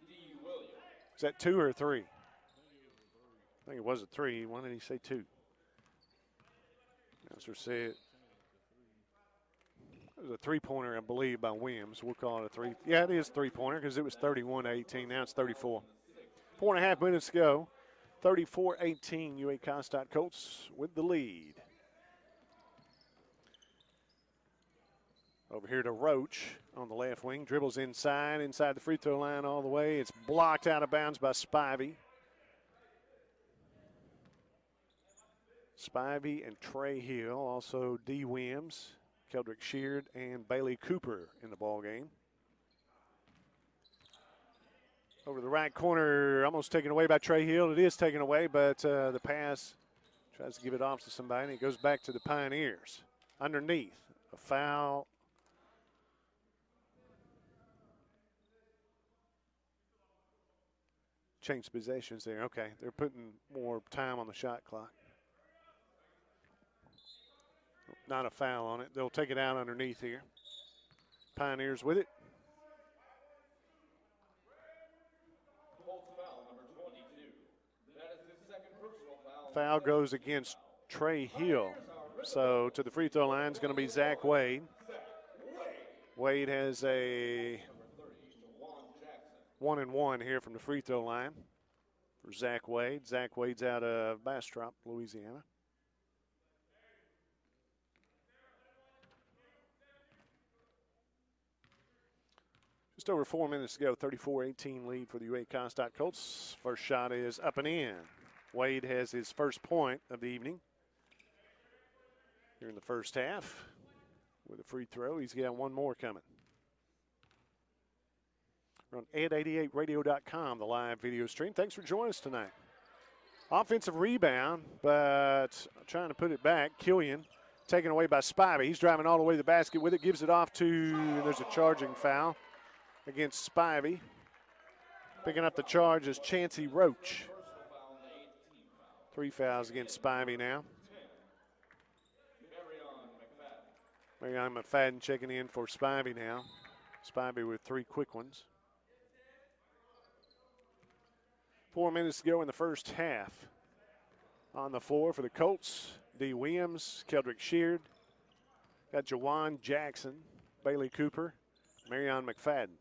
D. Williams. Is that 2 or 3? I think it was a 3. Why did he say 2? Announcer said it was a 3-pointer, I believe, by Williams. We'll call it a 3. Yeah, it is a 3-pointer because it was 31-18. Now it's 34. 4.5 minutes to go. 34-18, UA Cossatot Colts with the lead. Over here to Roach on the left wing. Dribbles inside the free throw line all the way. It's blocked out of bounds by Spivey. Spivey and Trey Hill, also D. Williams, Keldrick Sheard, and Bailey Cooper in the ball game. Over the right corner, almost taken away by Trey Hill. It is taken away, but the pass tries to give it off to somebody, and it goes back to the Pioneers. Underneath, a foul. Changed possessions there. Okay, they're putting more time on the shot clock. Not a foul on it. They'll take it out underneath here. Pioneers with it. Foul goes against Trey Hill. So to the free throw line is going to be Zach Wade. Wade has a 1-and-1 here from the free throw line for Zach Wade. Zach Wade's out of Bastrop, Louisiana. Just over 4 minutes to go, 34-18 lead for the UA Cossatot Colts. First shot is up and in. Wade has his first point of the evening here in the first half with a free throw. He's got one more coming. We're on ed88radio.com, the live video stream. Thanks for joining us tonight. Offensive rebound, but trying to put it back. Killian taken away by Spivey. He's driving all the way to the basket with it, gives it off to, and there's a charging foul against Spivey. Picking up the charge is Chancey Roach. 3 fouls against Spivey now. Marion McFadden checking in for Spivey now. Spivey with 3 quick ones. 4 minutes to go in the first half. On the floor for the Colts, D. Williams, Keldrick Sheard. Got Jawan Jackson, Bailey Cooper, Marion McFadden.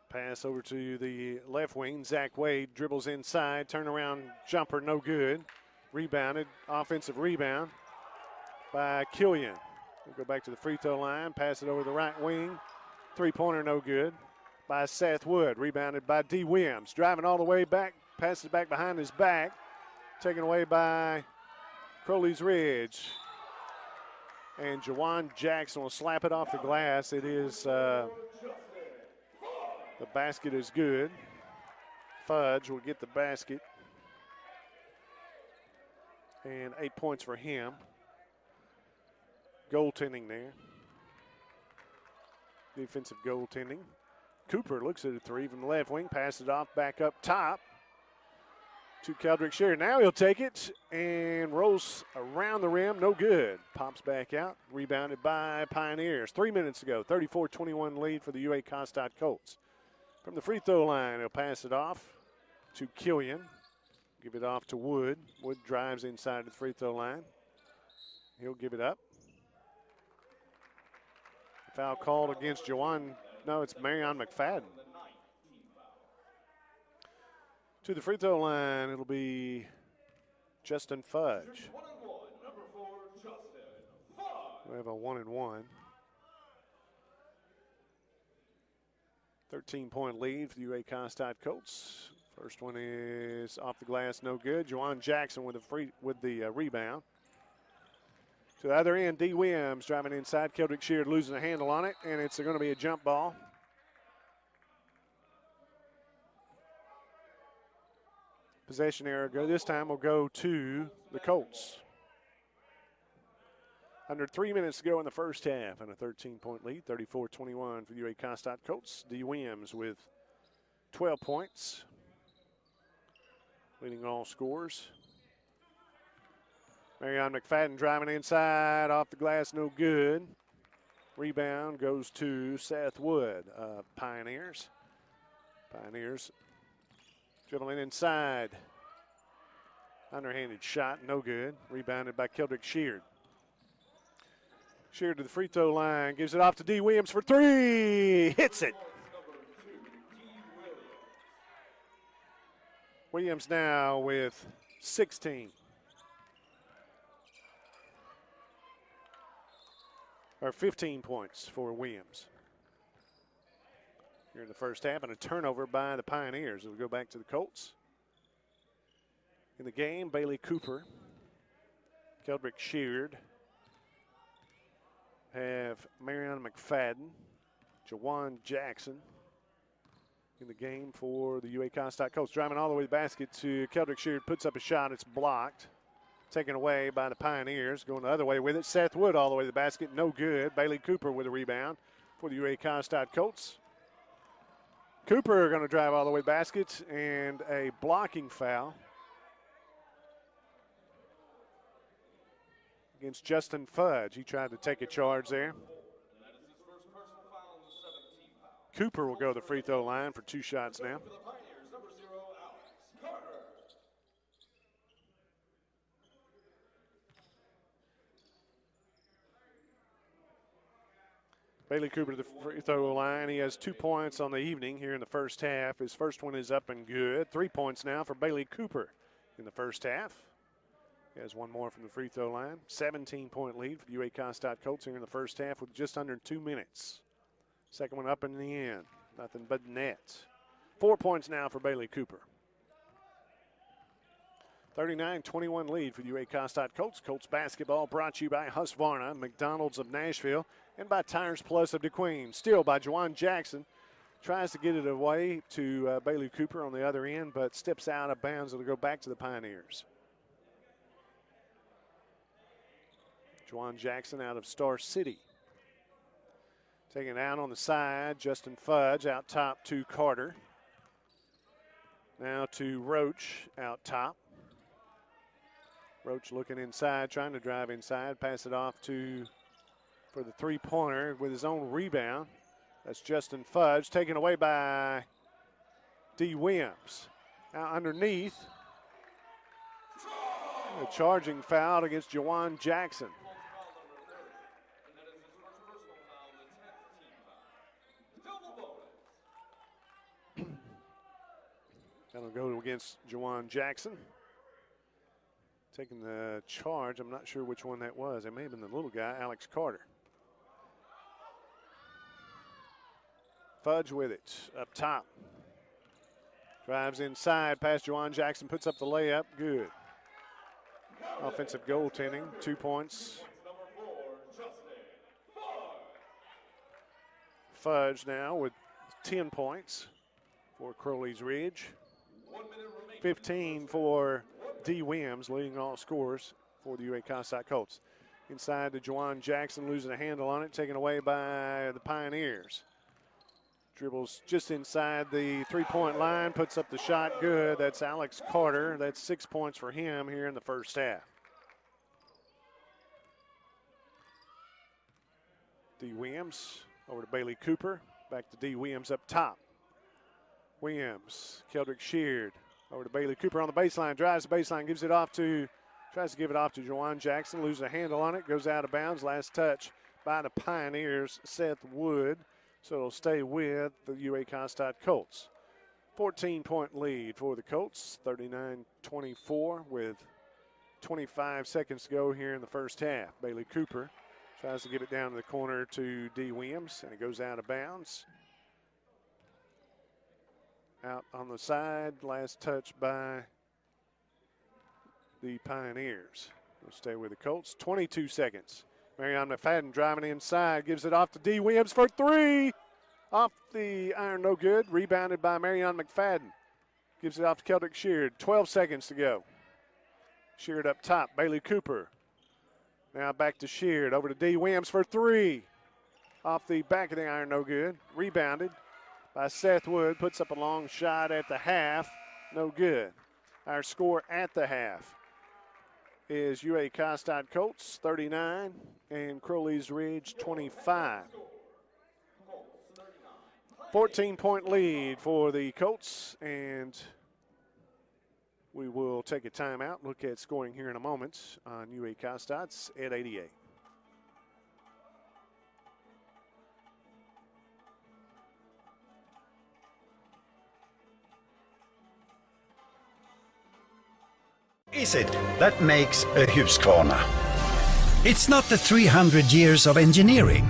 Pass over to the left wing. Zach Wade dribbles inside. Turnaround jumper, no good. Rebounded. Offensive rebound by Killian. We'll go back to the free throw line. Pass it over the right wing. 3-pointer, no good. By Seth Wood. Rebounded by D. Williams. Driving all the way back. Passes back behind his back. Taken away by Crowleys Ridge. And Jawan Jackson will slap it off the glass. It is... the basket is good. Fudge will get the basket. And 8 points for him. Goaltending there. Defensive goaltending. Cooper looks at a 3 from the left wing. Passes it off back up top to Keldrick Sheard. Now he'll take it and rolls around the rim. No good. Pops back out. Rebounded by Pioneers. 3 minutes to go. 34-21 lead for the UA Cossatot Colts. From the free throw line, he'll pass it off to Killian. Give it off to Wood. Wood drives inside the free throw line. He'll give it up. Foul called against Jawan. No, it's Marion McFadden. To the free throw line, it'll be Justin Fudge. We have a 1-1. 13-point lead for the UA Cossatot Colts. First one is off the glass, no good. Juwan Jackson with the rebound. To the other end, D. Williams driving inside. Keldrick Sheard losing a handle on it, and it's going to be a jump ball. Possession error. This time will go to the Colts. Under 3 minutes to go in the first half, and a 13-point lead, 34-21 for the UA Cossatot Colts. D. Williams with 12 points, leading all scores. Marion McFadden driving inside, off the glass, no good. Rebound goes to Seth Wood of Pioneers. Pioneers dribbling inside. Underhanded shot, no good. Rebounded by Keldrick Sheard. Sheard to the free throw line, gives it off to D. Williams for three. Hits it. Williams now with 16. Or 15 points for Williams. Here in the first half, and a turnover by the Pioneers. It'll go back to the Colts. In the game, Bailey Cooper, Keldrick Sheard, have Mariana McFadden, Juwan Jackson in the game for the UA Cossatot Colts. Driving all the way to the basket to Keldrick Sheard, puts up a shot, it's blocked. Taken away by the Pioneers. Going the other way with it. Seth Wood all the way to the basket. No good. Bailey Cooper with a rebound for the UA Cossatot Colts. Cooper going to drive all the way to the basket, and a blocking foul against Justin Fudge. He tried to take a charge there. Cooper will go to the free throw line for 2 shots now. Bailey Cooper to the free throw line. He has 2 points on the evening here in the first half. His first one is up and good. 3 points now for Bailey Cooper in the first half. He has one more from the free throw line. 17-point lead for the UA Cossatot Colts here in the first half with just under 2 minutes. Second one up in the end. Nothing but net. 4 points now for Bailey Cooper. 39-21 lead for the UA Cossatot Colts. Colts basketball brought to you by Husqvarna, McDonald's of Nashville, and by Tires Plus of DeQueen. Steal by Juwan Jackson. Tries to get it away to Bailey Cooper on the other end, but steps out of bounds. It'll go back to the Pioneers. Juwan Jackson out of Star City. Taking it out on the side, Justin Fudge out top to Carter. Now to Roach out top. Roach looking inside, trying to drive inside, pass it off for the three-pointer with his own rebound. That's Justin Fudge, taken away by D. Williams. Now underneath, a charging foul against Juwan Jackson. That'll go against Juwan Jackson. Taking the charge, I'm not sure which one that was. It may have been the little guy, Alex Carter. Fudge with it, up top. Drives inside, past Juwan Jackson, puts up the layup, good. Offensive goaltending, 2 points. Fudge now with 10 points for Crowleys Ridge. 15 for D. Williams, leading all scores for the UA Cossatot Colts. Inside to Juwan Jackson, losing a handle on it, taken away by the Pioneers. Dribbles just inside the three-point line, puts up the shot, good. That's Alex Carter. That's 6 points for him here in the first half. D. Williams over to Bailey Cooper, back to D. Williams up top. Williams, Keldrick Sheard, over to Bailey Cooper on the baseline, drives the baseline, tries to give it off to Juwan Jackson, loses a handle on it, goes out of bounds. Last touch by the Pioneers, Seth Wood. So it'll stay with the UA Cossatot Colts. 14-point lead for the Colts, 39-24 with 25 seconds to go here in the first half. Bailey Cooper tries to get it down to the corner to D. Williams, and it goes out of bounds. Out on the side, last touch by the Pioneers. We'll stay with the Colts. 22 seconds. Marion McFadden driving inside, gives it off to D. Williams for three. Off the iron, no good. Rebounded by Marion McFadden. Gives it off to Celtic Sheard. 12 seconds to go. Sheard up top. Bailey Cooper. Now back to Sheard. Over to D. Williams for three. Off the back of the iron, no good. Rebounded by Seth Wood. Puts up a long shot at the half. No good. Our score at the half is UA Cossatot Colts 39 and Crowleys Ridge 25. 14-point lead for the Colts, and we will take a timeout. Look at scoring here in a moment on UA Cossatot at 88. Is it that makes a Husqvarna? It's not the 300 years of engineering,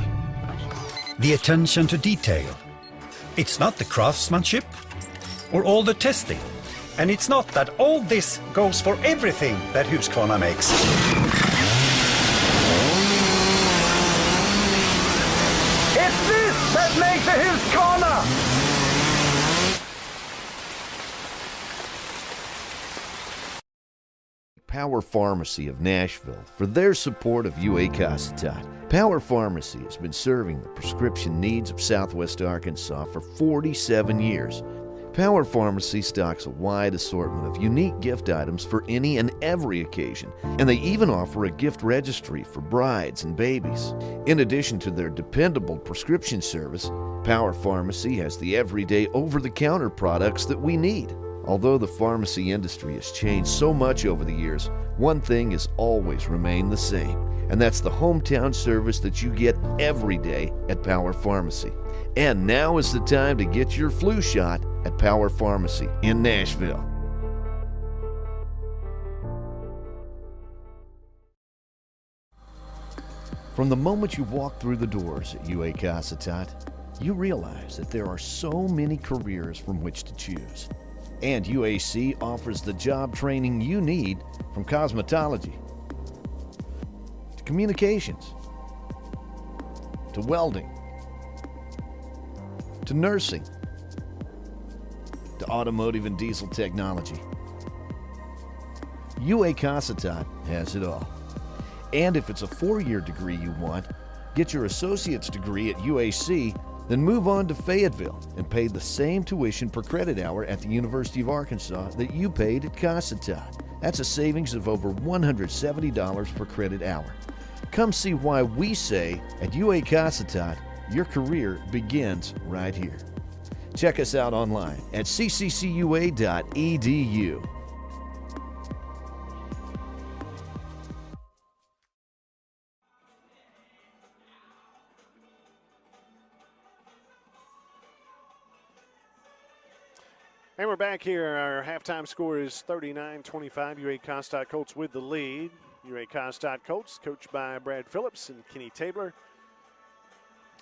the attention to detail. It's not the craftsmanship or all the testing. And it's not that all this goes for everything that Husqvarna makes. It's this that makes a Husqvarna! Power Pharmacy of Nashville for their support of UA Cossatot. Power Pharmacy has been serving the prescription needs of Southwest Arkansas for 47 years. Power Pharmacy stocks a wide assortment of unique gift items for any and every occasion, and they even offer a gift registry for brides and babies. In addition to their dependable prescription service, Power Pharmacy has the everyday over-the-counter products that we need. Although the pharmacy industry has changed so much over the years, one thing has always remained the same, and that's the hometown service that you get every day at Power Pharmacy. And now is the time to get your flu shot at Power Pharmacy in Nashville. From the moment you walk through the doors at UA Cossatot, you realize that there are so many careers from which to choose. And UAC offers the job training you need, from cosmetology to communications to welding to nursing to automotive and diesel technology. UA Cossatot has it all. And if it's a 4-year degree you want, get your associate's degree at UAC, then move on to Fayetteville and pay the same tuition per credit hour at the University of Arkansas that you paid at Cossatot. That's a savings of over $170 per credit hour. Come see why we say at UA Cossatot, your career begins right here. Check us out online at cccua.edu. And we're back here. Our halftime score is 39-25. UA Cossatot Colts with the lead. UA Cossatot Colts, coached by Brad Phillips and Kenny Tabler.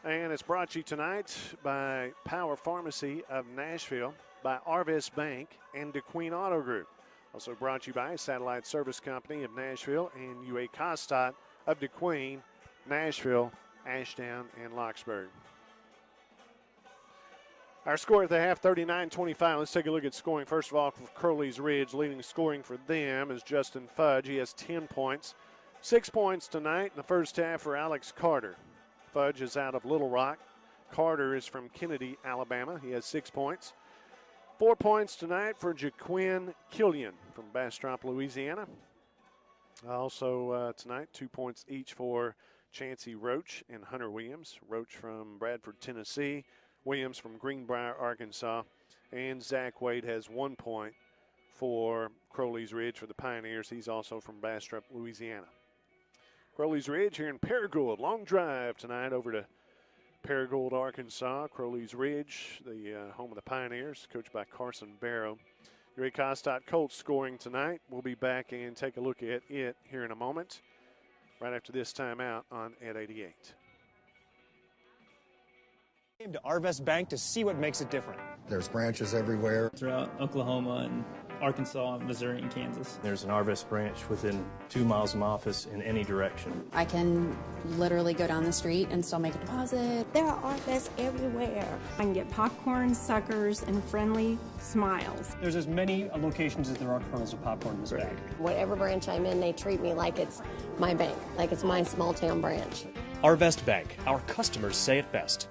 And it's brought to you tonight by Power Pharmacy of Nashville, by Arvest Bank, and DeQueen Auto Group. Also brought to you by Satellite Service Company of Nashville and UA Cossatot of DeQueen, Nashville, Ashdown, and Locksburg. Our score at the half, 39-25. Let's take a look at scoring. First of all, for Crowleys Ridge, leading scoring for them is Justin Fudge. He has 10 points. 6 points tonight in the first half for Alex Carter. Fudge is out of Little Rock. Carter is from Kennedy, Alabama. He has 6 points. 4 points tonight for Jaquin Killian from Bastrop, Louisiana. Also tonight, 2 points each for Chancey Roach and Hunter Williams. Roach from Bradford, Tennessee. Williams from Greenbrier, Arkansas. And Zach Wade has 1 point for Crowleys Ridge for the Pioneers. He's also from Bastrop, Louisiana. Crowleys Ridge here in Paragould. Long drive tonight over to Paragould, Arkansas. Crowleys Ridge, the home of the Pioneers, coached by Carson Barrow. UA Cossatot Colts scoring tonight. We'll be back and take a look at it here in a moment, right after this timeout on at 88. Came to Arvest Bank to see what makes it different. There's branches everywhere. Throughout Oklahoma and Arkansas, Missouri, and Kansas. There's an Arvest branch within 2 miles of my office in any direction. I can literally go down the street and still make a deposit. There are Arvests everywhere. I can get popcorn, suckers, and friendly smiles. There's as many locations as there are kernels of popcorn in this bag. Whatever branch I'm in, they treat me like it's my bank, like it's my small town branch. Arvest Bank. Our customers say it best.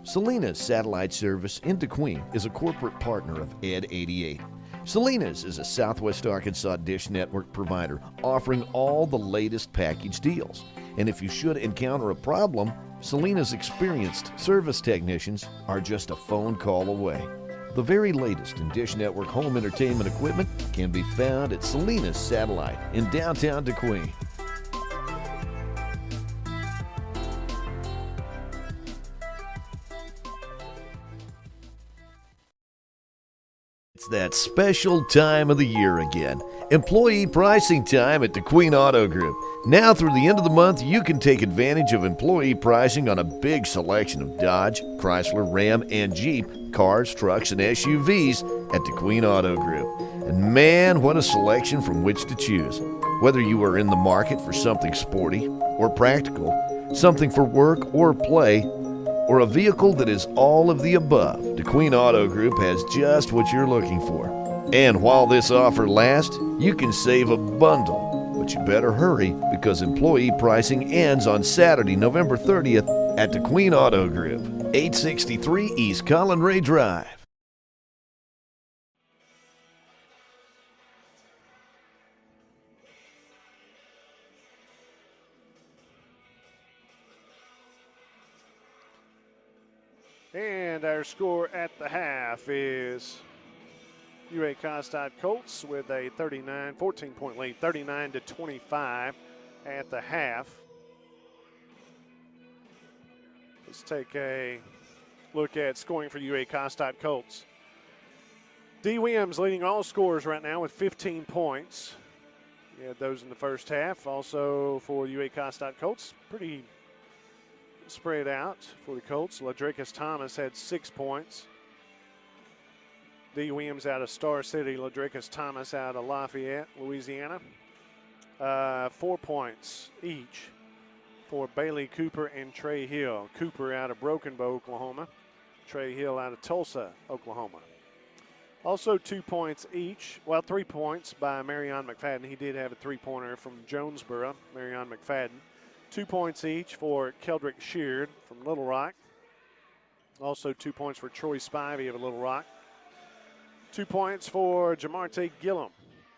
Salinas Satellite Service in DeQueen is a corporate partner of Ed 88. Salinas is a Southwest Arkansas dish network provider offering all the latest package deals. And if you should encounter a problem, Salinas' experienced service technicians are just a phone call away. The very latest in dish network home entertainment equipment can be found at Salinas Satellite in downtown DeQueen. It's that special time of the year again. Employee pricing time at DeQueen Auto Group. Now through the end of the month, you can take advantage of employee pricing on a big selection of Dodge, Chrysler, Ram, and Jeep cars, trucks, and SUVs at DeQueen Auto Group. And man, what a selection from which to choose. Whether you are in the market for something sporty or practical, something for work or play, or a vehicle that is all of the above, DeQueen Auto Group has just what you're looking for. And while this offer lasts, you can save a bundle. But you better hurry because employee pricing ends on Saturday, November 30th at DeQueen Auto Group, 863 East Colin Ray Drive. And our score at the half is UA Cossatot Colts with a 14-point lead, 39-25 at the half. Let's take a look at scoring for UA Cossatot Colts. D. Williams leading all scorers right now with 15 points. You had those in the first half. Also for UA Cossatot Colts, pretty spread out for the Colts. Ladricus Thomas had 6 points. D. Williams out of Star City. Ladricus Thomas out of Lafayette, Louisiana. 4 points each for Bailey Cooper and Trey Hill. Cooper out of Broken Bow, Oklahoma. Trey Hill out of Tulsa, Oklahoma. Also 2 points each. Well, 3 points by Marion McFadden. He did have a three-pointer from Jonesboro, Marion McFadden. 2 points each for Keldrick Sheard from Little Rock. Also 2 points for Troy Spivey of Little Rock. 2 points for Jamarte Gillum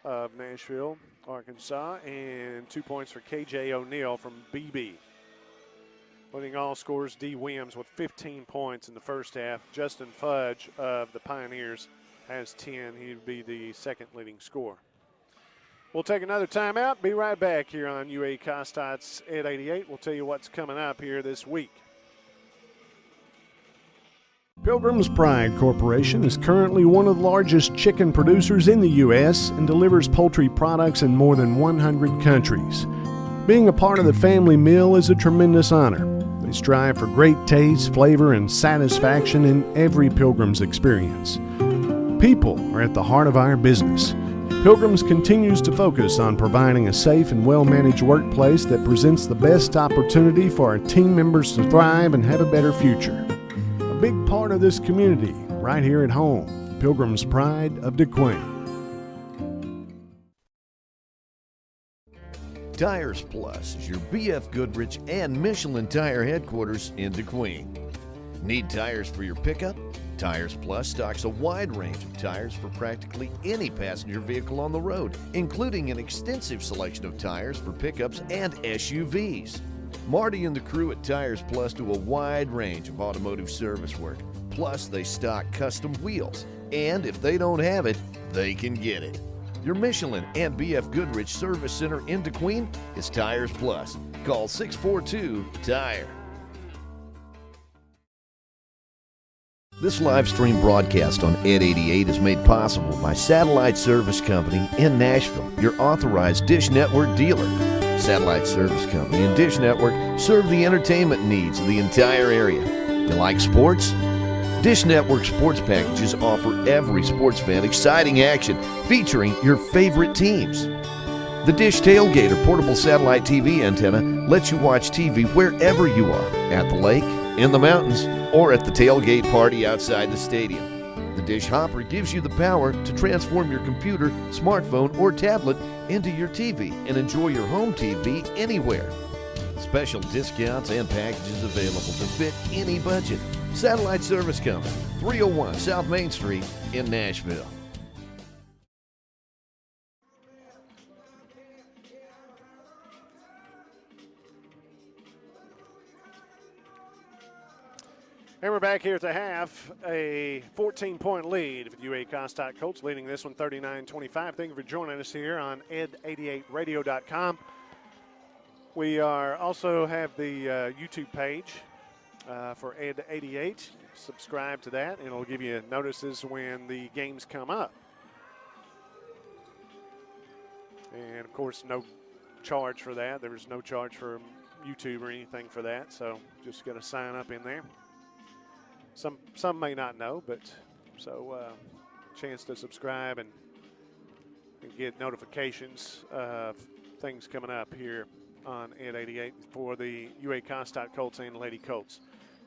of Nashville, Arkansas. And 2 points for KJ O'Neal from BB. Leading all scorers, D. Williams with 15 points in the first half. Justin Fudge of the Pioneers has 10. He would be the second leading scorer. We'll take another timeout. Be right back here on UA Cossatot at 88. We'll tell you what's coming up here this week. Pilgrim's Pride Corporation is currently one of the largest chicken producers in the U.S. and delivers poultry products in more than 100 countries. Being a part of the family meal is a tremendous honor. They strive for great taste, flavor, and satisfaction in every Pilgrim's experience. People are at the heart of our business. Pilgrim's continues to focus on providing a safe and well-managed workplace that presents the best opportunity for our team members to thrive and have a better future. A big part of this community, right here at home, Pilgrim's Pride of DeQueen. Tires Plus is your B.F. Goodrich and Michelin tire headquarters in DeQueen. Need tires for your pickup? Tires Plus stocks a wide range of tires for practically any passenger vehicle on the road, including an extensive selection of tires for pickups and SUVs. Marty and the crew at Tires Plus do a wide range of automotive service work. Plus, they stock custom wheels, and if they don't have it, they can get it. Your Michelin and B.F. Goodrich Service Center in DeQueen is Tires Plus. Call 642-TIRE. This live stream broadcast on Ed 88 is made possible by Satellite Service Company in Nashville, your authorized Dish Network dealer. Satellite Service Company and Dish Network serve the entertainment needs of the entire area. You like sports? Dish Network sports packages offer every sports fan exciting action featuring your favorite teams. The Dish Tailgater portable satellite TV antenna lets you watch TV wherever you are, at the lake, in the mountains, or at the tailgate party outside the stadium. The Dish Hopper gives you the power to transform your computer, smartphone, or tablet into your TV and enjoy your home TV anywhere. Special discounts and packages available to fit any budget. Satellite Service Company, 301 South Main Street in Nashville. And we're back here at the half, a 14-point lead for the UA Cossatot Colts, leading this one 39-25. Thank you for joining us here on ed88radio.com. We also have the YouTube page for Ed88. Subscribe to that, and it'll give you notices when the games come up. And, of course, no charge for that. There's no charge for YouTube or anything for that, so just got to sign up in there. Some may not know, but so chance to subscribe and get notifications of things coming up here on Ed 88 for the UA Cossatot Colts and Lady Colts.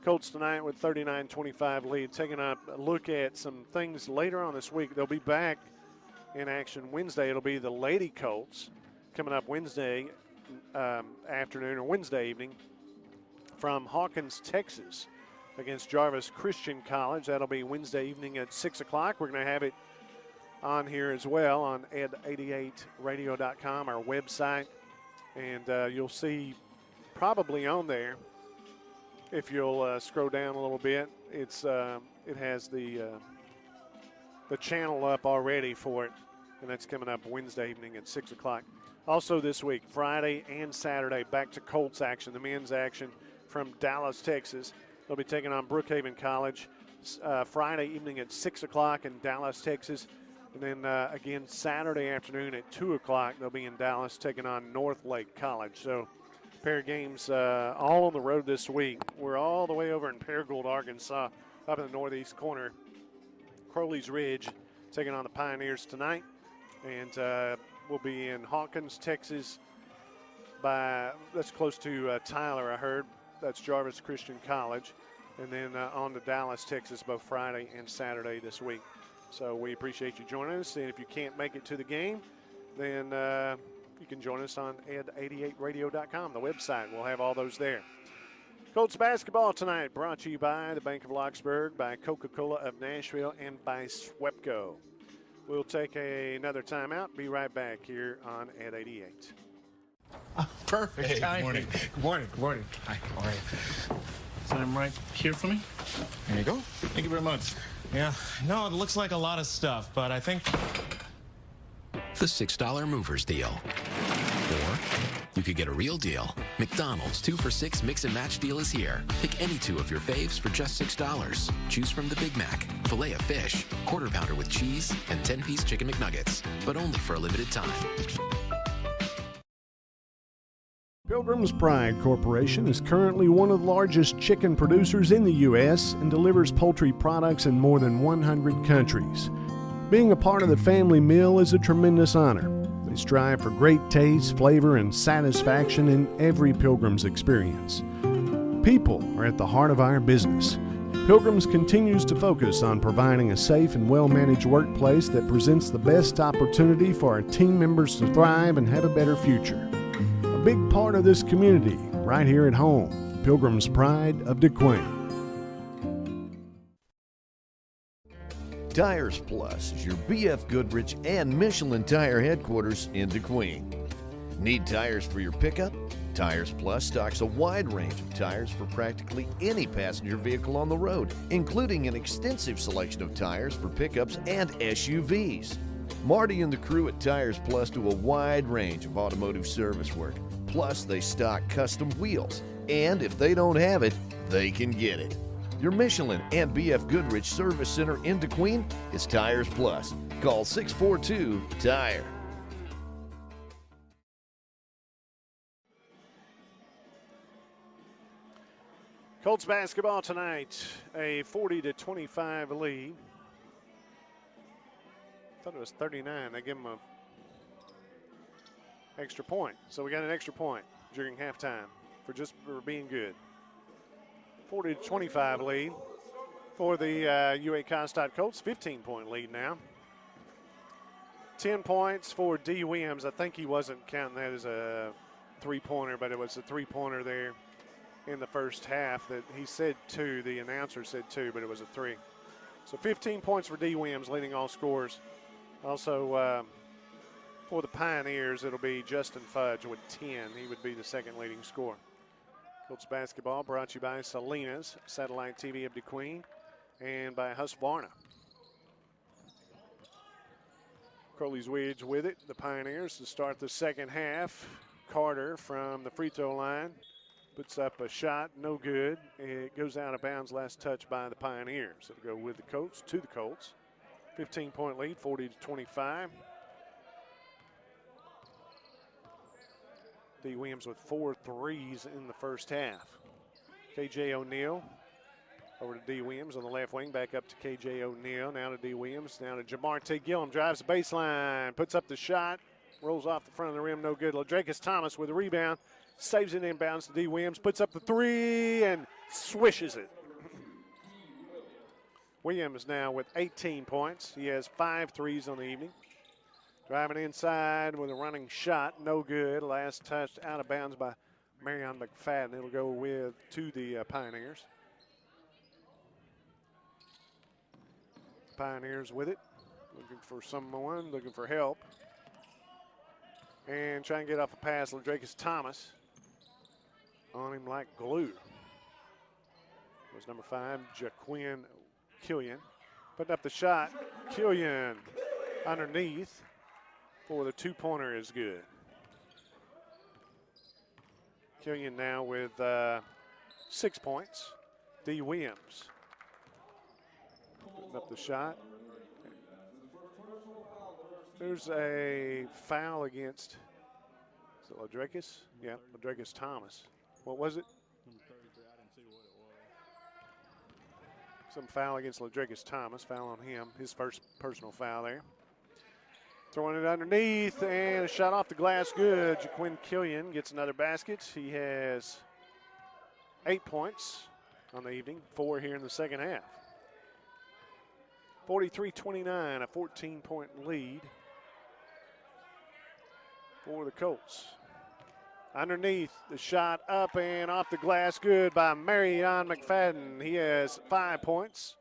Colts tonight with 39-25 lead, taking up a look at some things later on this week. They'll be back in action Wednesday. It'll be the Lady Colts coming up Wednesday afternoon or Wednesday evening from Hawkins, Texas, against Jarvis Christian College. That'll be Wednesday evening at 6 o'clock. We're going to have it on here as well on ed88radio.com, our website. And you'll see probably on there, if you'll scroll down a little bit, it has the channel up already for it, and that's coming up Wednesday evening at 6 o'clock. Also this week, Friday and Saturday, back to Colts action, the men's action from Dallas, Texas. They'll be taking on Brookhaven College Friday evening at 6 o'clock in Dallas, Texas. And then again Saturday afternoon at 2 o'clock, they'll be in Dallas taking on North Lake College. So a pair of games all on the road this week. We're all the way over in Paragould, Arkansas, up in the northeast corner. Crowleys Ridge taking on the Pioneers tonight. And we'll be in Hawkins, Texas that's close to Tyler, I heard. That's Jarvis Christian College. And then on to Dallas, Texas, both Friday and Saturday this week. So we appreciate you joining us. And if you can't make it to the game, then you can join us on ed88radio.com, the website. We'll have all those there. Colts basketball tonight brought to you by the Bank of Locksburg, by Coca-Cola of Nashville, and by Swepco. We'll take another timeout. Be right back here on Ed 88. Perfect. Hey, timing. good morning. Good morning. Good morning. Hi, how are you? Sign right here for me. There you go. Thank you very much. Yeah, no, it looks like a lot of stuff, but I think... The $6 Movers Deal. Or you could get a real deal. McDonald's 2 for $6 Mix and Match deal is here. Pick any two of your faves for just $6. Choose from the Big Mac, Filet of Fish, Quarter Pounder with cheese, and 10-piece Chicken McNuggets. But only for a limited time. Pilgrim's Pride Corporation is currently one of the largest chicken producers in the U.S. and delivers poultry products in more than 100 countries. Being a part of the family meal is a tremendous honor. They strive for great taste, flavor, and satisfaction in every Pilgrim's experience. People are at the heart of our business. Pilgrim's continues to focus on providing a safe and well-managed workplace that presents the best opportunity for our team members to thrive and have a better future. A big part of this community, right here at home, Pilgrim's Pride of DeQueen. Tires Plus is your BF Goodrich and Michelin tire headquarters in DeQueen. Need tires for your pickup? Tires Plus stocks a wide range of tires for practically any passenger vehicle on the road, including an extensive selection of tires for pickups and SUVs. Marty and the crew at Tires Plus do a wide range of automotive service work. Plus, they stock custom wheels, and if they don't have it, they can get it. Your Michelin and BF Goodrich Service Center in DeQueen is Tires Plus. Call 642-TIRE. Colts basketball tonight, a 40-25 lead. I thought it was 39. They give them a extra point. So we got an extra point during halftime for being good. 40-25 lead for the UA Cossatot Colts. 15-point lead now. 10 points for D. Williams. I think he wasn't counting that as a three-pointer, but it was a three-pointer there in the first half that he said 2. The announcer said 2, but it was a 3. So 15 points for D. Williams, leading all scorers. Also, for the Pioneers, it'll be Justin Fudge with 10. He would be the second leading scorer. Colts basketball brought to you by Salinas, Satellite TV of DeQueen, and by Husqvarna. Crowleys Wedge with it. The Pioneers to start the second half. Carter from the free throw line puts up a shot, no good. It goes out of bounds, last touch by the Pioneers. It'll go with the Colts, to the Colts. 15-point lead, 40-25. D. Williams with 4 threes in the first half. K.J. O'Neal over to D. Williams on the left wing, back up to K.J. O'Neal, now to D. Williams, now to Jamarte Gillum, drives the baseline, puts up the shot, rolls off the front of the rim, no good. Ladrakis Thomas with a rebound, saves it inbounds to D. Williams, puts up the 3 and swishes it. Williams now with 18 points. He has 5 threes on the evening. Driving inside with a running shot, no good. Last touch out of bounds by Marion McFadden. It'll go to the Pioneers. Pioneers with it, looking for someone, looking for help. And try and get off a pass, Ladrakis Thomas on him like glue. Was number 5, Jaquin Killian. Putting up the shot, Killian underneath for the 2-pointer is good. Killian now with 6 points. D. Williams putting up the shot. There's a foul against, is it Ladrakis? Yeah, Ladrakis Thomas. What was it? Some foul against Ladrakis Thomas, foul on him, his first personal foul there. Throwing it underneath and a shot off the glass, good. Jaquin Killian gets another basket. He has 8 points on the evening, 4 here in the second half. 43-29, a 14-point lead for the Colts. Underneath, the shot up and off the glass, good by Marion McFadden. He has 5 points,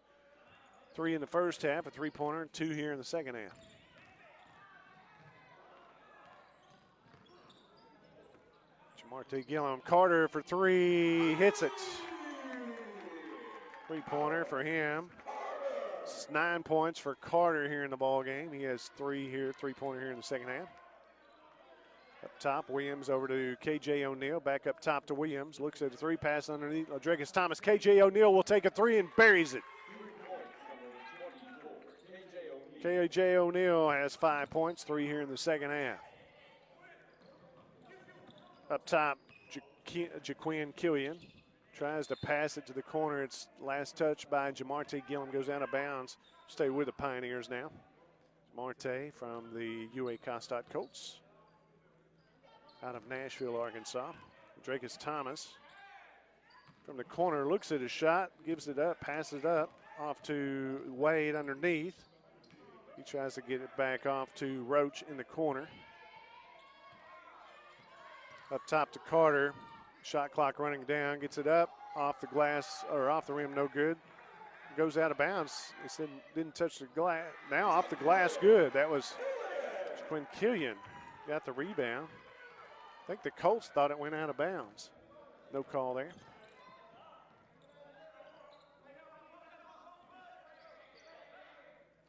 3 in the first half, a 3-pointer, and 2 here in the second half. Jamarte Gillum, Carter for 3, hits it. 3-pointer for him. It's 9 points for Carter here in the ball game. He has 3-pointer here in the second half. Up top, Williams over to K.J. O'Neal. Back up top to Williams. Looks at a 3, pass underneath. Ladrakis Thomas. K.J. O'Neal will take a 3 and buries it. K.J. O'Neal has 5 points, 3 here in the second half. Up top, Jaquin Killian tries to pass it to the corner. It's last touch by Jamarte Gillum. Goes out of bounds. Stay with the Pioneers now. Jamarte from the UA Cossatot Colts out of Nashville, Arkansas. Ladrakis Thomas from the corner looks at his shot, gives it up, passes it up off to Wade underneath. He tries to get it back off to Roach in the corner. Up top to Carter. Shot clock running down, gets it up off the glass or off the rim, no good. Goes out of bounds. It didn't touch the glass. Now off the glass, good. That was Jaquin Killian got the rebound. I think the Colts thought it went out of bounds. No call there.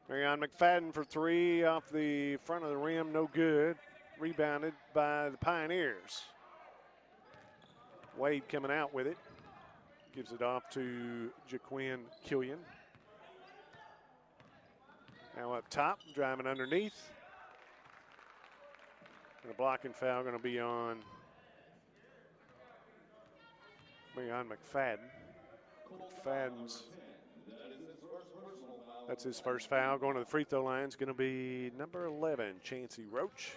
Marion McFadden for 3 off the front of the rim, no good. Rebounded by the Pioneers. Wade coming out with it. Gives it off to Jaquin Killian. Now up top, driving underneath. And a blocking foul going to be on McFadden. That's his first foul. Going to the free throw line is going to be number 11, Chancey Roach.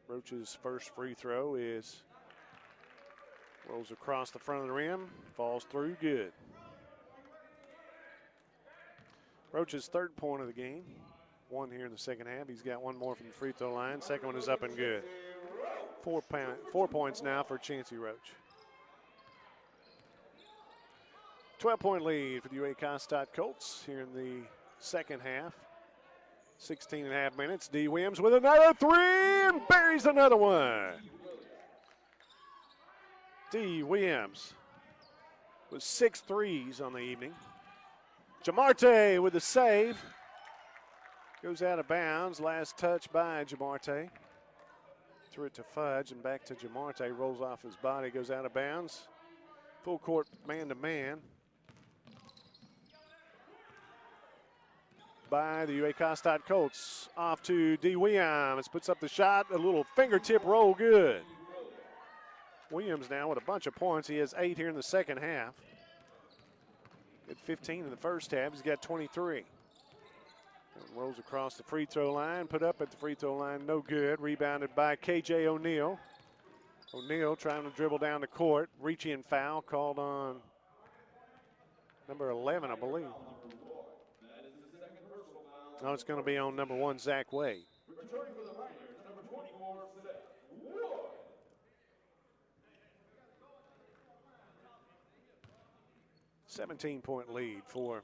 Roach's first free throw rolls across the front of the rim, falls through, good. Roach's third point of the game. One here in the second half. He's got one more from the free throw line. Second one is up and good. 4 points now for Chancey Roach. 12-point lead for the UA Cossatot Colts here in the second half. 16.5 minutes. D. Williams with another three and buries another one. D. Williams with 6 threes on the evening. Jamarte with the save. Goes out of bounds. Last touch by Jamarte. Threw it to Fudge and back to Jamarte. Rolls off his body, goes out of bounds. Full court man-to-man by the UA Cossatot Colts. Off to D. Williams. Puts up the shot. A little fingertip roll, good. Williams now with a bunch of points. He has 8 here in the second half. Had 15 in the first half. He's got 23. Rolls across the free throw line, put up at the free throw line, no good. Rebounded by KJ O'Neal. O'Neal trying to dribble down the court. Reaching foul called on number 11, I believe. No, it's going to be on number 1, Zach Wade. 17-point lead for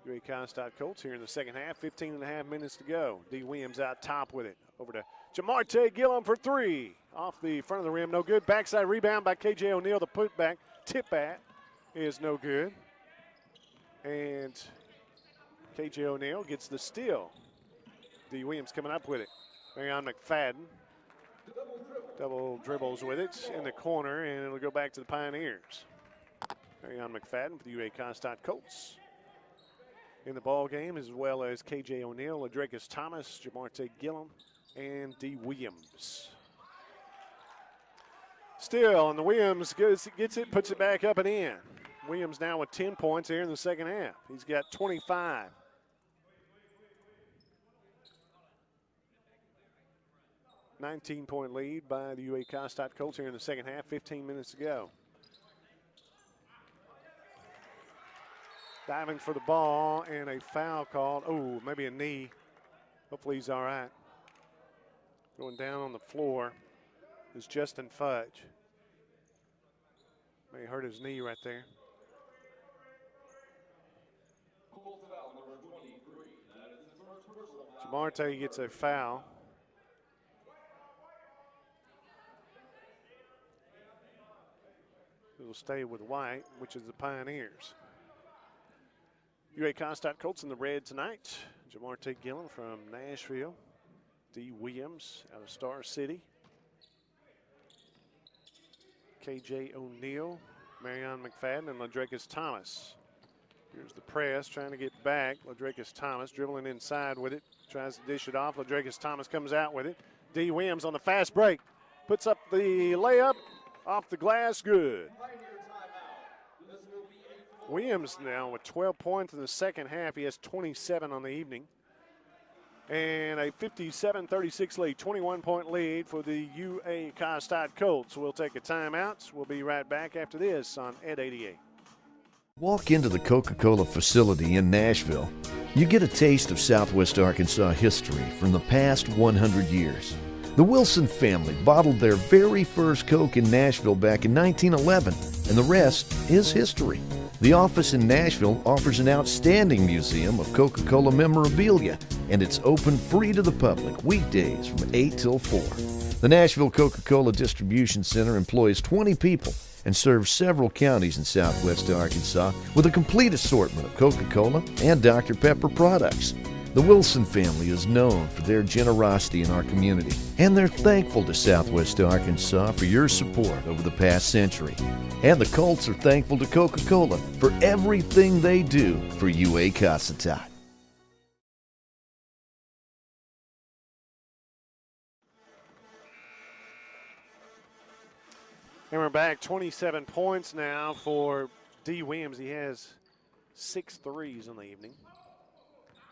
UA Cossatot Colts here in the second half. 15.5 minutes to go. D. Williams out top with it. Over to Jamarte Gillum for 3. Off the front of the rim, no good. Backside rebound by KJ O'Neal. The putback, tip at is no good. And KJ O'Neal gets the steal. D. Williams coming up with it. Marion McFadden. Double dribbles with it in the corner, and it'll go back to the Pioneers. Marion McFadden for the UA Cossatot Colts in the ball game, as well as KJ O'Neal, Ladrekus Thomas, Jamarte Gillum, and D. Williams. Still, and the Williams gets it, puts it back up and in. Williams now with 10 points here in the second half. He's got 25. $19-point lead by the UA Cossatot Colts here in the second half. 15 minutes to go. Diving for the ball and a foul called. Oh, maybe a knee. Hopefully he's all right. Going down on the floor is Justin Fudge. May hurt his knee right there. Jamarte gets a foul. It'll stay with White, which is the Pioneers. UA Cossatot Colts in the red tonight. Jamarte Gillum from Nashville. D. Williams out of Star City. KJ O'Neal, Marion McFadden, and Ladrekus Thomas. Here's the press, trying to get back. Ladrekus Thomas dribbling inside with it. Tries to dish it off. Ladrekus Thomas comes out with it. D. Williams on the fast break. Puts up the layup. Off the glass, good. Williams now with 12 points in the second half. He has 27 on the evening. And a 57-36 lead, 21-point lead for the UA Cossatot Colts. We'll take a timeout. We'll be right back after this on Ed 88. Walk into the Coca-Cola facility in Nashville. You get a taste of Southwest Arkansas history from the past 100 years. The Wilson family bottled their very first Coke in Nashville back in 1911, and the rest is history. The office in Nashville offers an outstanding museum of Coca-Cola memorabilia, and it's open free to the public weekdays from 8 till 4. The Nashville Coca-Cola Distribution Center employs 20 people and serves several counties in southwest Arkansas with a complete assortment of Coca-Cola and Dr. Pepper products. The Wilson family is known for their generosity in our community, and they're thankful to Southwest Arkansas for your support over the past century. And the Colts are thankful to Coca-Cola for everything they do for UA Cossatot. And we're back, 27 points now for D. Williams. He has 6 threes in the evening.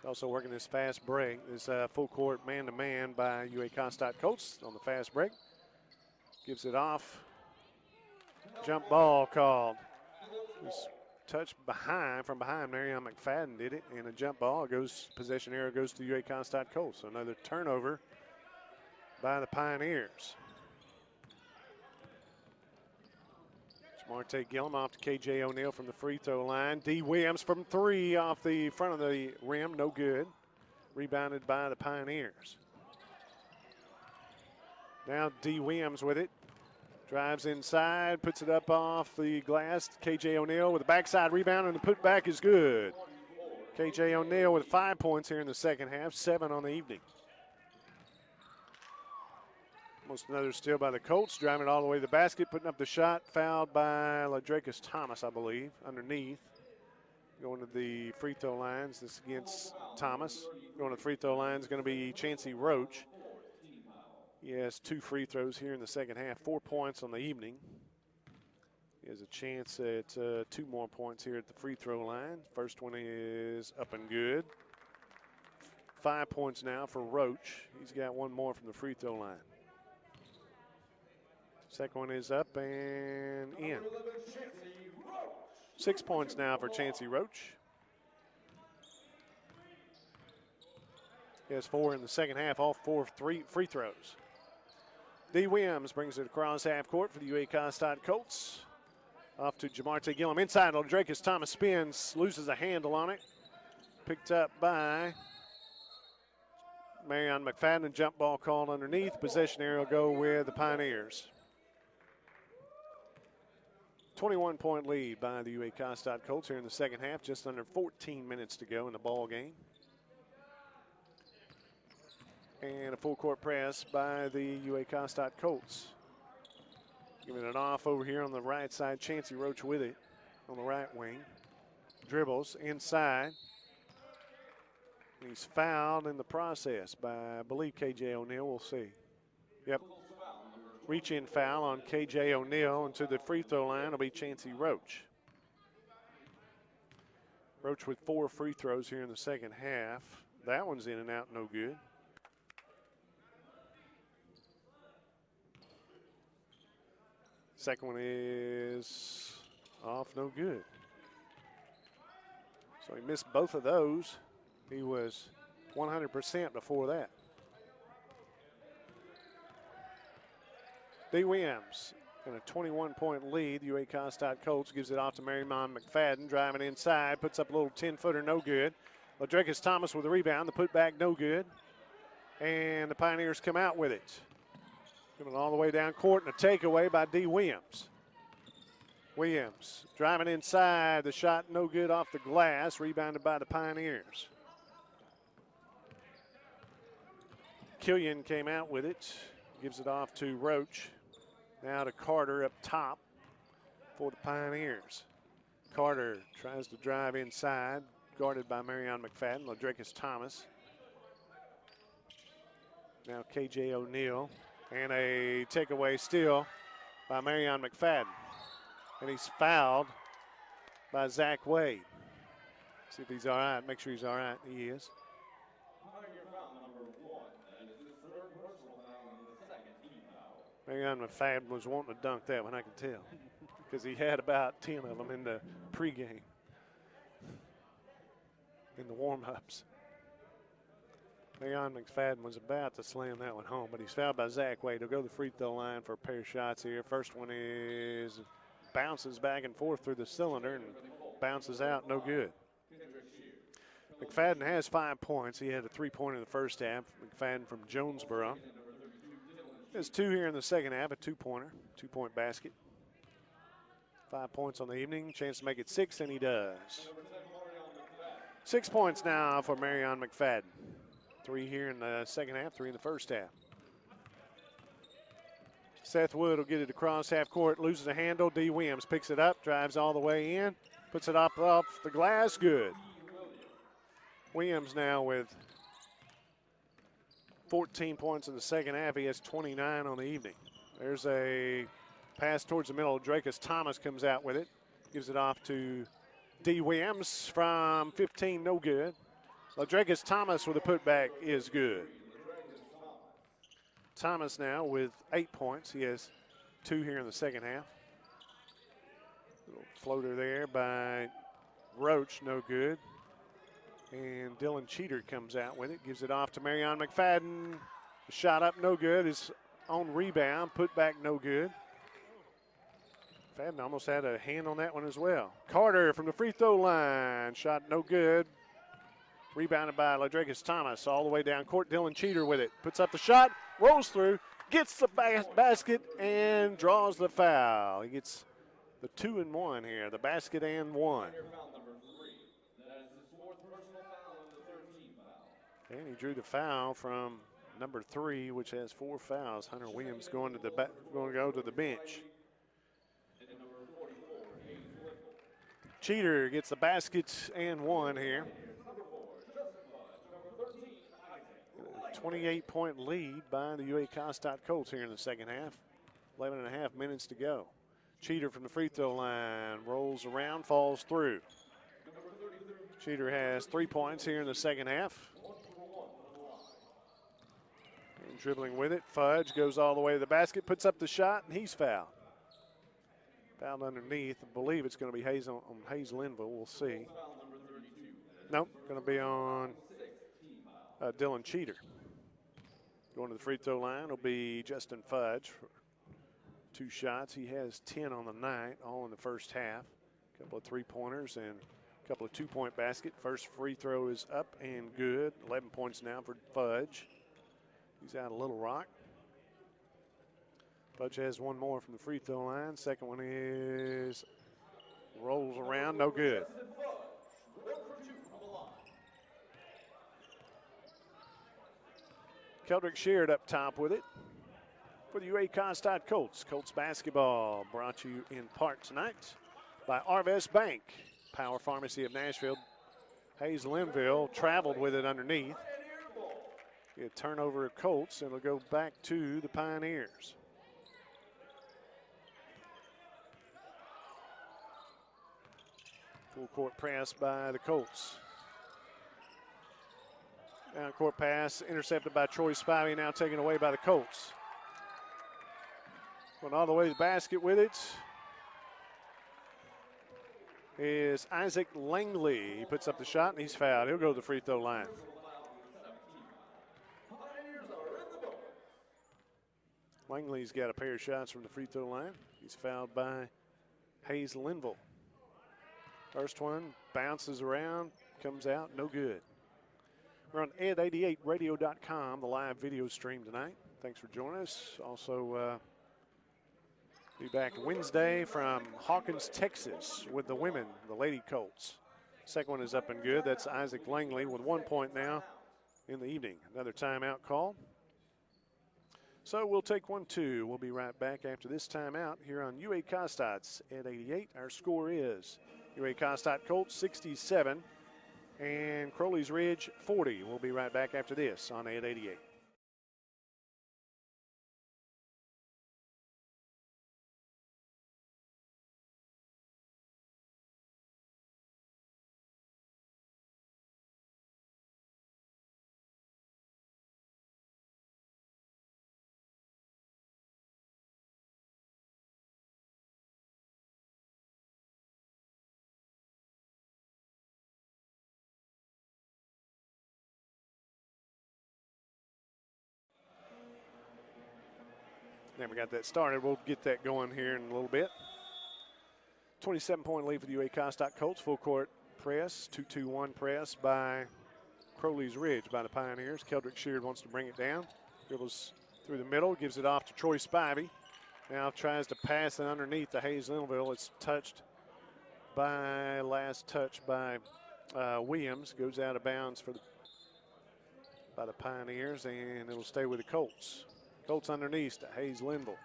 Also working this fast break. This full court man-to-man by UA Cossatot Colts on the fast break. Gives it off. Jump ball called. Just touched from behind. Marion McFadden did it, and a jump ball goes, possession arrow goes to UA Cossatot Colts. So another turnover by the Pioneers. Marte Gillum off to K.J. O'Neal from the free throw line. D. Williams from 3 off the front of the rim, no good. Rebounded by the Pioneers. Now D. Williams with it. Drives inside, puts it up off the glass. K.J. O'Neal with a backside rebound, and the putback is good. K.J. O'Neal with 5 points here in the second half, 7 on the evening. Almost another steal by the Colts, driving it all the way to the basket, putting up the shot, fouled by Ladrakis Thomas, I believe, underneath. Going to the free throw lines, this against Thomas. Going to the free throw line is going to be Chancey Roach. He has 2 free throws here in the second half, 4 points on the evening. He has a chance at 2 more points here at the free throw line. First one is up and good. 5 points now for Roach. He's got 1 more from the free throw line. Second one is up and in. 6 points now for Chancey Roach. He has 4 in the second half, all 4 free throws. D. Williams brings it across half court for the UA Cossatot Colts. Off to Jamarte Gillum. Inside, Ladrakis Thomas spins, loses a handle on it. Picked up by Marion McFadden. Jump ball called underneath. Possession area will go with the Pioneers. 21-point lead by the UA Cossatot Colts here in the second half. Just under 14 minutes to go in the ball game. And a full court press by the UA Cossatot Colts. Giving it off over here on the right side. Chancey Roach with it on the right wing. Dribbles inside. He's fouled in the process by, I believe, K.J. O'Neal. We'll see. Yep. Reach-in foul on K.J. O'Neal, and to the free throw line will be Chancey Roach. Roach with 4 free throws here in the second half. That one's in and out, no good. Second one is off, no good. So he missed both of those. He was 100% before that. D. Williams in a 21-point lead. UA Cossatot Colts gives it off to Marion McFadden. Driving inside, puts up a little 10-footer, no good. Ladrakis Thomas with the rebound. The putback, no good. And the Pioneers come out with it. Coming all the way down court, and a takeaway by D. Williams. Williams driving inside. The shot no good off the glass. Rebounded by the Pioneers. Killian came out with it. Gives it off to Roach. Now to Carter up top for the Pioneers. Carter tries to drive inside. Guarded by Marion McFadden. Ladrakis Thomas. Now K.J. O'Neal. And a takeaway steal by Marion McFadden. And he's fouled by Zach Wade. See if he's all right. Make sure he's all right. He is. Marion McFadden was wanting to dunk that one, I can tell. Because he had about 10 of them in the pregame. In the warm-ups. Marion McFadden was about to slam that one home, but he's fouled by Zach Wade. He'll go to the free throw line for a pair of shots here. First one is bounces back and forth through the cylinder and bounces out, no good. McFadden has 5 points. He had a 3-pointer in the first half. McFadden from Jonesboro. Has 2 here in the second half, a 2-pointer, 2-point basket. 5 points on the evening, chance to make it 6, and he does. 6 points now for Marion McFadden. 3 here in the second half, 3 in the first half. Seth Wood will get it across half court, loses the handle. D. Williams picks it up, drives all the way in, puts it up off the glass, good. Williams now with 14 points in the second half. He has 29 on the evening. There's a pass towards the middle. Dracus Thomas comes out with it, gives it off to D. Williams from 15, no good. Dracus Thomas with a putback is good. Thomas now with 8 points. He has 2 here in the second half. Little floater there by Roach, no good. And Dylan Cheater comes out with it, gives it off to Marion McFadden. The shot up, no good. His own rebound, put back, no good. McFadden almost had a hand on that one as well. Carter from the free throw line, shot no good. Rebounded by Ladracus Thomas all the way down court. Dylan Cheater with it, puts up the shot, rolls through, gets the basket, and draws the foul. He gets the 2 and 1 here, the basket and 1. And he drew the foul from number 3, which has 4 fouls. Hunter Williams going to go to the bench. Cheater gets the basket and 1 here. 28-point lead by the UA Cossatot Colts here in the second half. 11 and a half minutes to go. Cheater from the free throw line rolls around, falls through. Cheater has 3 points here in the second half. And dribbling with it, Fudge goes all the way to the basket, puts up the shot, and he's fouled. Fouled underneath. I believe it's going to be on Hayes Linville. We'll see. Nope, going to be on Dylan Cheater. Going to the free throw line will be Justin Fudge for 2 shots. He has 10 on the night, all in the first half. A couple of 3-pointers and a couple of 2-point basket. First free throw is up and good. 11 points now for Fudge. He's out of Little Rock. Fudge has 1 more from the free throw line. Second one is rolls around, no good. Keldrick Sheard up top with it for the UA Cossatot Colts. Colts basketball brought to you in part tonight by Arvest Bank, Power Pharmacy of Nashville. Hayes Linville traveled with it underneath. A turnover of Colts, and it'll go back to the Pioneers. Full court press by the Colts. Down court pass intercepted by Troy Spivey, now taken away by the Colts. Going all the way to the basket with it is Isaac Langley. He puts up the shot and he's fouled. He'll go to the free throw line. Langley's got a pair of shots from the free throw line. He's fouled by Hayes Linville. First one bounces around, comes out, no good. We're on ed88radio.com, the live video stream tonight. Thanks for joining us. Also, be back Wednesday from Hawkins, Texas with the women, the Lady Colts. Second one is up and good. That's Isaac Langley with 1 point now in the evening. Another timeout call. So we'll take 1-2. We'll be right back after this timeout here on UA Cossatot at 88. Our score is UA Cossatot Colts 67 and Crowleys Ridge 40. We'll be right back after this on 88. Never got that started. We'll get that going here in a little bit. 27-point lead for the UA Cossatot Colts. Full court press, 2-2-1 press by Crowleys Ridge by the Pioneers. Keldrick Sheard wants to bring it down. Dribbles through the middle, gives it off to Troy Spivey. Now tries to pass it underneath to Hayes Linville. It's touched by, last touch by Williams goes out of bounds by the Pioneers, and it'll stay with the Colts. Colts underneath to Hayes Linville.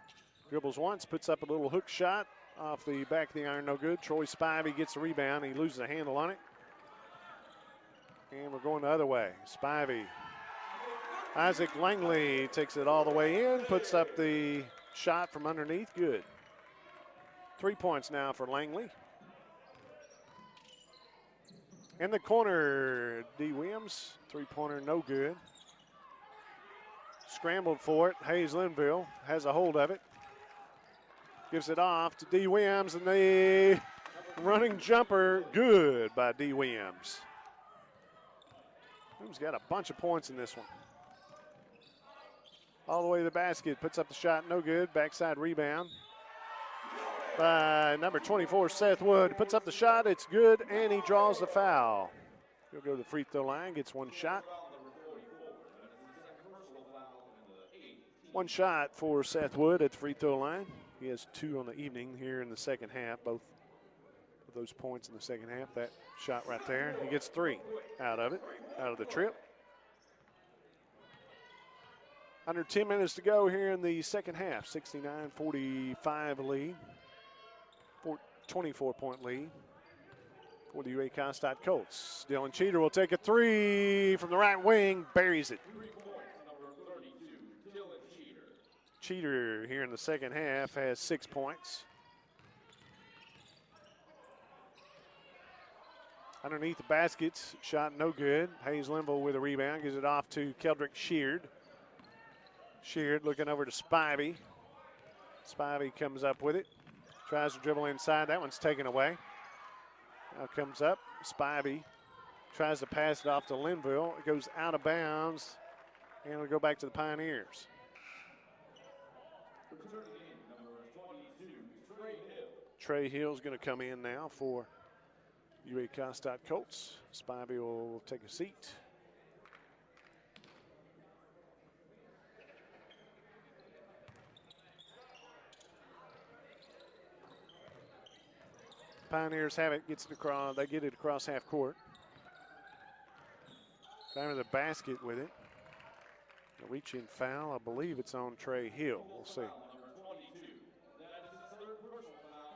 Dribbles once, puts up a little hook shot off the back of the iron, no good. Troy Spivey gets the rebound. He loses a handle on it. And we're going the other way. Spivey. Isaac Langley takes it all the way in, puts up the shot from underneath. Good. 3 points now for Langley. In the corner, D. Williams. Three-pointer, no good. Scrambled for it. Hayes Linville has a hold of it. Gives it off to D. Williams, and the running jumper, good by D. Williams. He's got a bunch of points in this one. All the way to the basket, puts up the shot, no good. Backside rebound by number 24, Seth Wood. Puts up the shot, it's good, and he draws the foul. He'll go to the free throw line, gets one shot. One shot for Seth Wood at the free throw line. He has 2 on the evening here in the second half, both of those points in the second half. That shot right there, he gets 3 out of it, out of the trip. Under 10 minutes to go here in the second half. 69-45 lead. 24-point lead for the UA Cossatot Colts. Dylan Cheater will take a 3 from the right wing, buries it. Cheater here in the second half has 6 points. Underneath the baskets, shot no good. Hayes Linville with a rebound, gives it off to Keldrick Sheard. Sheard looking over to Spivey. Spivey comes up with it. Tries to dribble inside. That one's taken away. Now comes up. Spivey tries to pass it off to Linville. It goes out of bounds, and it'll go back to the Pioneers. Trey Hill's going to come in now for UA Cossatot Colts. Spivey will take a seat. Pioneers have it, gets it across, they get it across half court. Down to the basket with it. A reach-in foul, I believe it's on Trey Hill. We'll see.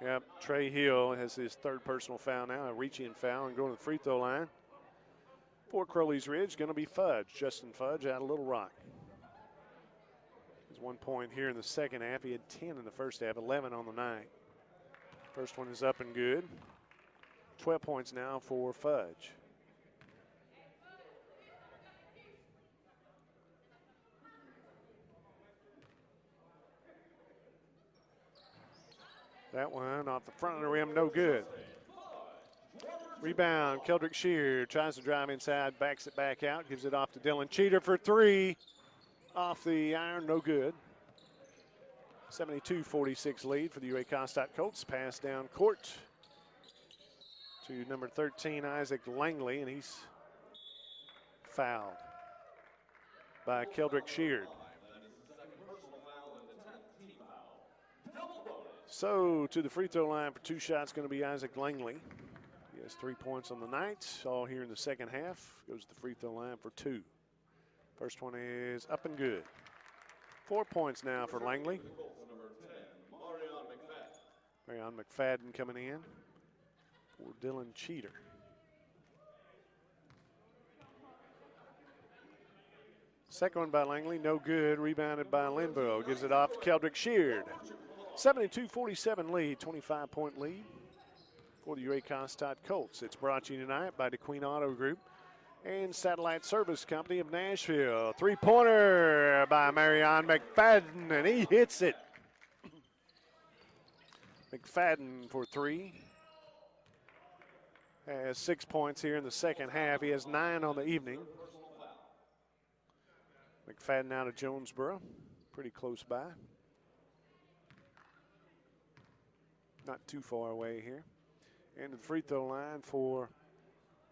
Yep, Trey Hill has his 3rd personal foul now, a reach-in foul, and going to the free throw line. For Crowleys Ridge, going to be Fudge, Justin Fudge out of Little Rock. He's 1 point here in the second half. He had 10 in the first half, 11 on the night. First one is up and good. 12 points now for Fudge. That one off the front of the rim, no good. Rebound, Keldrick Sheard tries to drive inside, backs it back out, gives it off to Dylan Cheater for 3. Off the iron, no good. 72-46 lead for the UA Cossatot Colts. Pass down court to number 13, Isaac Langley, and he's fouled by Keldrick Sheard. So to the free throw line for 2 shots going to be Isaac Langley. He has 3 points on the night, all here in the second half. Goes to the free throw line for 2. First one is up and good. 4 points now for Langley. Marion McFadden coming in for Dylan Cheater. Second one by Langley, no good. Rebounded by Linville. Gives it off to Keldrick Sheard. 72-47 lead, 25-point lead for the UA Cossatot Colts. It's brought to you tonight by DeQueen Auto Group and Satellite Service Company of Nashville. 3-pointer by Marion McFadden, and he hits it. McFadden for 3. Has 6 points here in the second half. He has 9 on the evening. McFadden out of Jonesboro, pretty close by. Not too far away here. And the free throw line for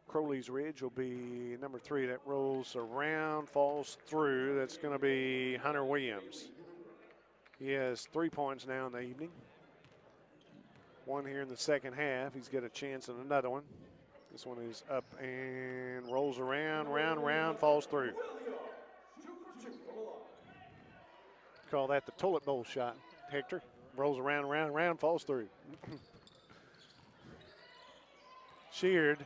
Crowleys Ridge will be number 3. That rolls around, falls through. That's going to be Hunter Williams. He has 3 points now in the evening. 1 here in the second half. He's got a chance on another one. This one is up and rolls around, round, falls through. Call that the toilet bowl shot, Hector. Rolls around, falls through. Sheared.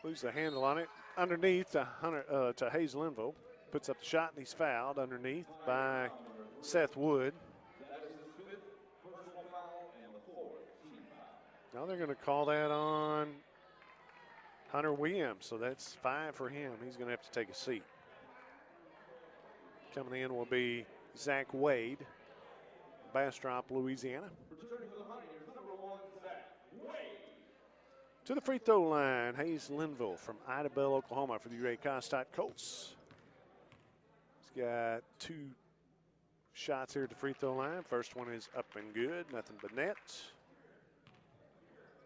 Loses the handle on it. Underneath to Hayes Linville. Puts up the shot and he's fouled underneath by Seth Wood. Now they're going to call that on Hunter Williams, so that's 5 for him. He's going to have to take a seat. Coming in will be Zach Wade, Bastrop, Louisiana. To the free throw line, Hayes Linville from Idabel, Oklahoma for the UA Cossatot Colts. He's got 2 shots here at the free throw line. First one is up and good, nothing but net.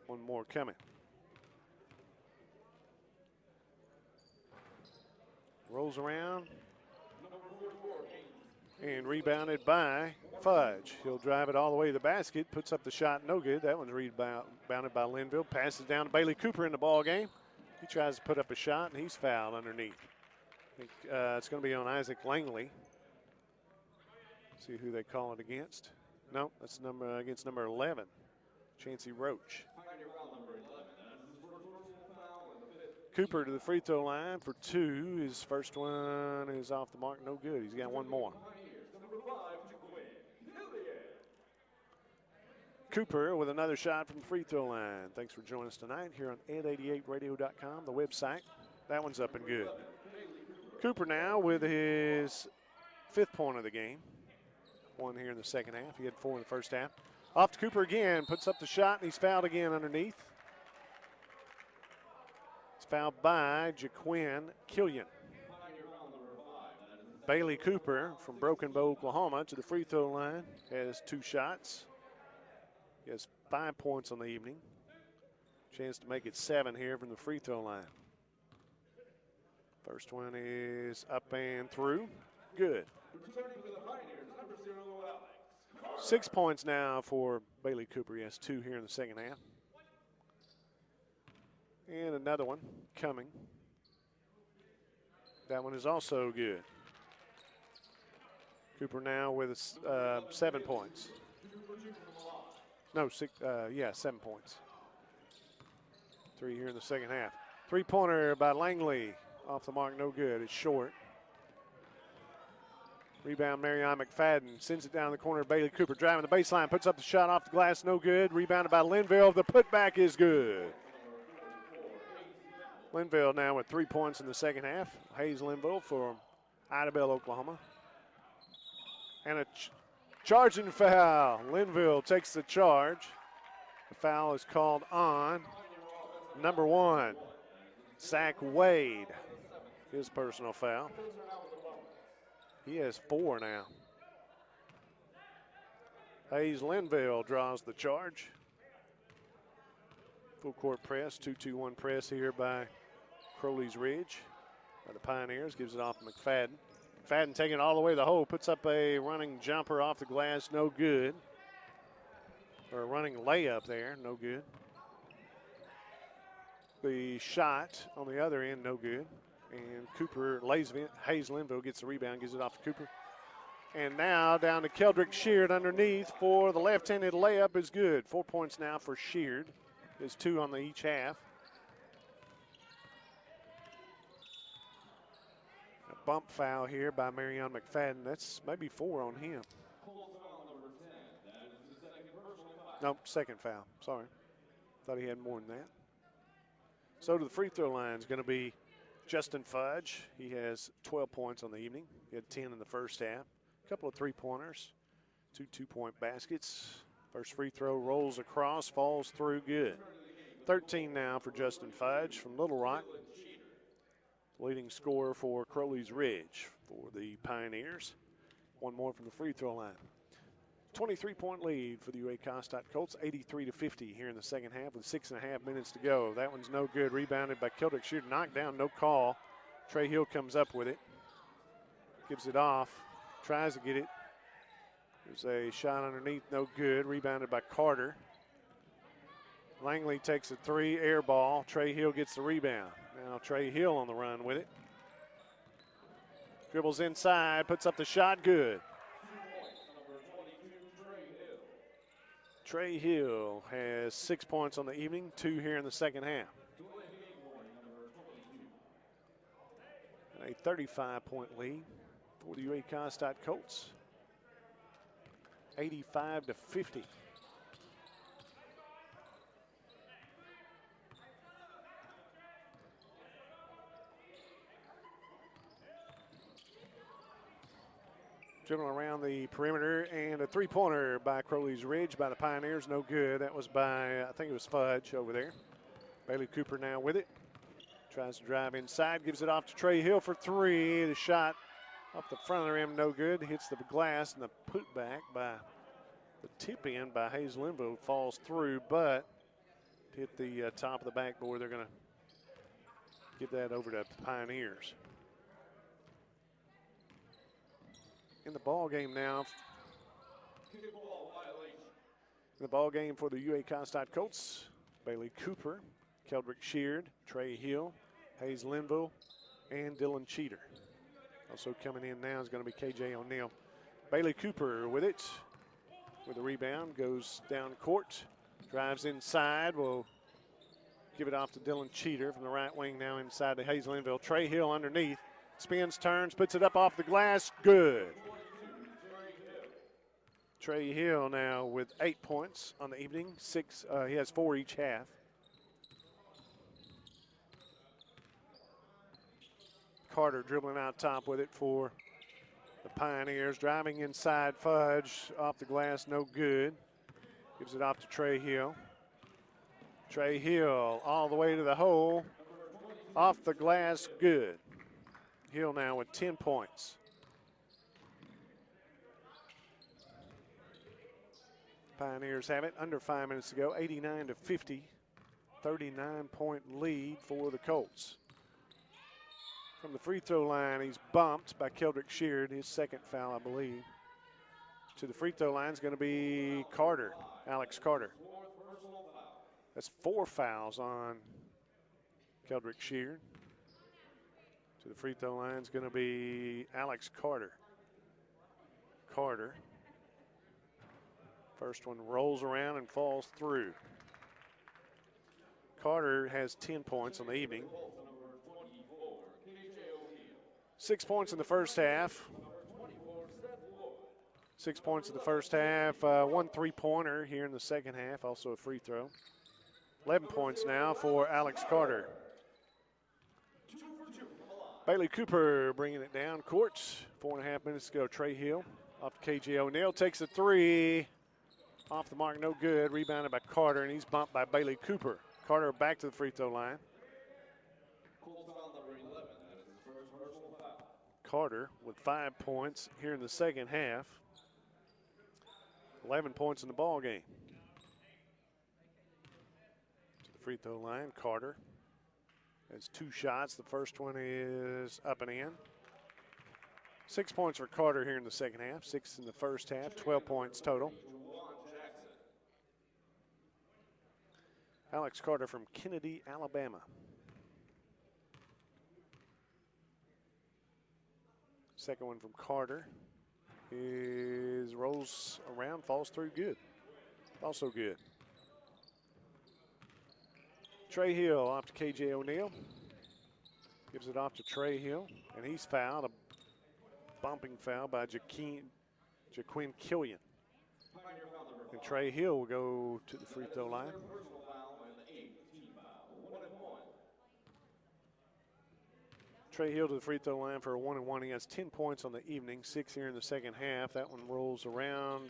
One more coming. Rolls around and rebounded by Fudge. He'll drive it all the way to the basket, puts up the shot, no good. That one's rebounded by Linville. Passes down to Bailey Cooper in the ball game. He tries to put up a shot, and he's fouled underneath. I think it's going to be on Isaac Langley. See who they call it against. No, that's against number 11, Chancey Roach. Cooper to the free throw line for 2. His first one is off the mark, no good. He's got one more. Cooper with another shot from the free throw line. Thanks for joining us tonight here on ed88radio.com, the website. That one's up and good. Cooper now with his 5th point of the game. 1 here in the second half. He had 4 in the first half. Off to Cooper again, puts up the shot, and he's fouled again underneath. He's fouled by Jaquin Killian. Bailey Cooper from Broken Bow, Oklahoma to the free throw line has 2 shots. He has 5 points on the evening. Chance to make it 7 here from the free throw line. First one is up and through. Good. 6 points now for Bailey Cooper. He has 2 here in the second half. And another one coming. That one is also good. Cooper now with 7 points. No, 6, 7 points. 3 here in the second half. 3-pointer by Langley. Off the mark, no good. It's short. Rebound, Marion McFadden sends it down the corner. Bailey Cooper driving the baseline, puts up the shot off the glass, no good. Rebounded by Linville. The putback is good. Linville now with 3 points in the second half. Hayes Linville for Idabel, Oklahoma. And a charging foul. Linville takes the charge. The foul is called on number 1, Zach Wade. His personal foul. He has 4 now. Hayes Linville draws the charge. Full court press, 2-2-1 press here by Crowleys Ridge. By the Pioneers, gives it off to McFadden. McFadden taking it all the way to the hole, puts up a running jumper off the glass, no good. Or a running layup there, no good. The shot on the other end, no good. And Cooper lays it. Hayes Linville gets the rebound, gives it off to Cooper. And now down to Keldrick Sheard underneath for the left-handed layup is good. 4 points now for Sheard. There's 2 on the each half. A bump foul here by Marion McFadden. That's maybe 4 on him. Nope, second foul. Sorry. Thought he had more than that. So to the free throw line is going to be Justin Fudge. He has 12 points on the evening. He had 10 in the first half. A couple of 3-pointers, 2 2-point baskets. First free throw rolls across, falls through, good. 13 now for Justin Fudge from Little Rock. Leading scorer for Crowleys Ridge for the Pioneers. 1 more from the free throw line. 23-point lead for the UA Cossatot Colts, 83-50 here in the second half with 6.5 minutes to go. That one's no good. Rebounded by Keldrick Sheard. Knocked down, no call. Trey Hill comes up with it. Gives it off. Tries to get it. There's a shot underneath, no good. Rebounded by Carter. Langley takes a 3, air ball. Trey Hill gets the rebound. Now Trey Hill on the run with it. Dribbles inside, puts up the shot, good. Trey Hill has 6 points on the evening, 2 here in the second half. A 35-point lead for the UA Cossatot Colts. 85-50. Dribbling around the perimeter, and a three-pointer by Crowleys Ridge by the Pioneers. No good. That was by, I think it was Fudge over there. Bailey Cooper now with it. Tries to drive inside, gives it off to Trey Hill for 3. The shot up the front of the rim, no good. Hits the glass, and the putback by the tip in by Hayes Linville falls through, but hit the top of the backboard. They're going to give that over to the Pioneers. In the ball game now. In the ball game for the UA Cossatot Colts, Bailey Cooper, Keldrick Sheard, Trey Hill, Hayes Linville, and Dylan Cheater. Also coming in now is going to be KJ O'Neal. Bailey Cooper with it, with the rebound, goes down court, drives inside, will give it off to Dylan Cheater from the right wing now inside to Hayes Linville. Trey Hill underneath, spins, turns, puts it up off the glass, good. Trey Hill now with 8 points on the evening. He has 4 each half. Carter dribbling out top with it for the Pioneers. Driving inside, Fudge off the glass, no good. Gives it off to Trey Hill. Trey Hill all the way to the hole. Off the glass, good. Hill now with 10 points. Pioneers have it under 5 minutes to go, 89-50. 39-point lead for the Colts. From the free throw line, he's bumped by Keldrick Sheard, his second foul, I believe. To the free throw line is going to be Carter, Alex Carter. That's 4 fouls on Keldrick Sheard. To the free throw line is going to be Alex Carter. First one rolls around and falls through. Carter has 10 points on the evening. 6 points in the first half. 6 points in the first half. 1 three-pointer here in the second half, also a free throw. 11 points now for Alex Carter. Bailey Cooper bringing it down court. 4.5 minutes to go. Trey Hill off to KJ O'Neal. Takes a 3. Off the mark, no good. Rebounded by Carter, and he's bumped by Bailey Cooper. Carter back to the free throw line. Carter with 5 points here in the second half. 11 points in the ball game. To the free throw line, Carter has 2 shots. The first one is up and in. 6 points for Carter here in the second half. 6 in the first half, 12 points total. Alex Carter from Kennedy, Alabama. Second one from Carter is rolls around, falls through, good. Also good. Trey Hill off to KJ O'Neal. Gives it off to Trey Hill, and he's fouled. A bumping foul by Jaquin Killian. And Trey Hill will go to the free throw line. Trey Hill to the free throw line for a 1-and-1. He has 10 points on the evening, 6 here in the second half. That one rolls around,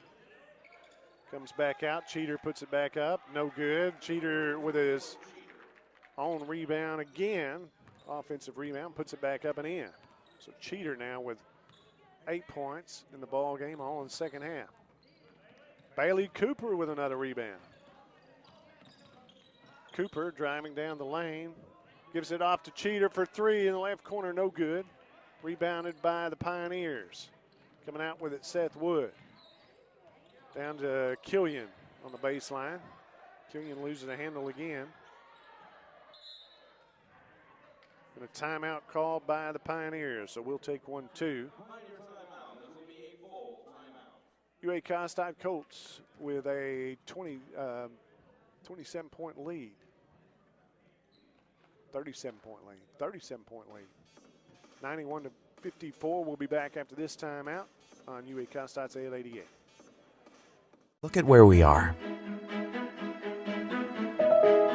comes back out. Cheater puts it back up, no good. Cheater with his own rebound again, offensive rebound, puts it back up and in. So Cheater now with 8 points in the ball game, all in the second half. Bailey Cooper with another rebound. Cooper driving down the lane. Gives it off to Cheater for 3 in the left corner, no good. Rebounded by the Pioneers. Coming out with it, Seth Wood. Down to Killian on the baseline. Killian loses a handle again. And a timeout called by the Pioneers, so we'll take 1-2. UA Cossatot Colts with a 27-point lead. 37-point lead. 91-54. We'll be back after this timeout on UA Cossatot 888. Look at where we are.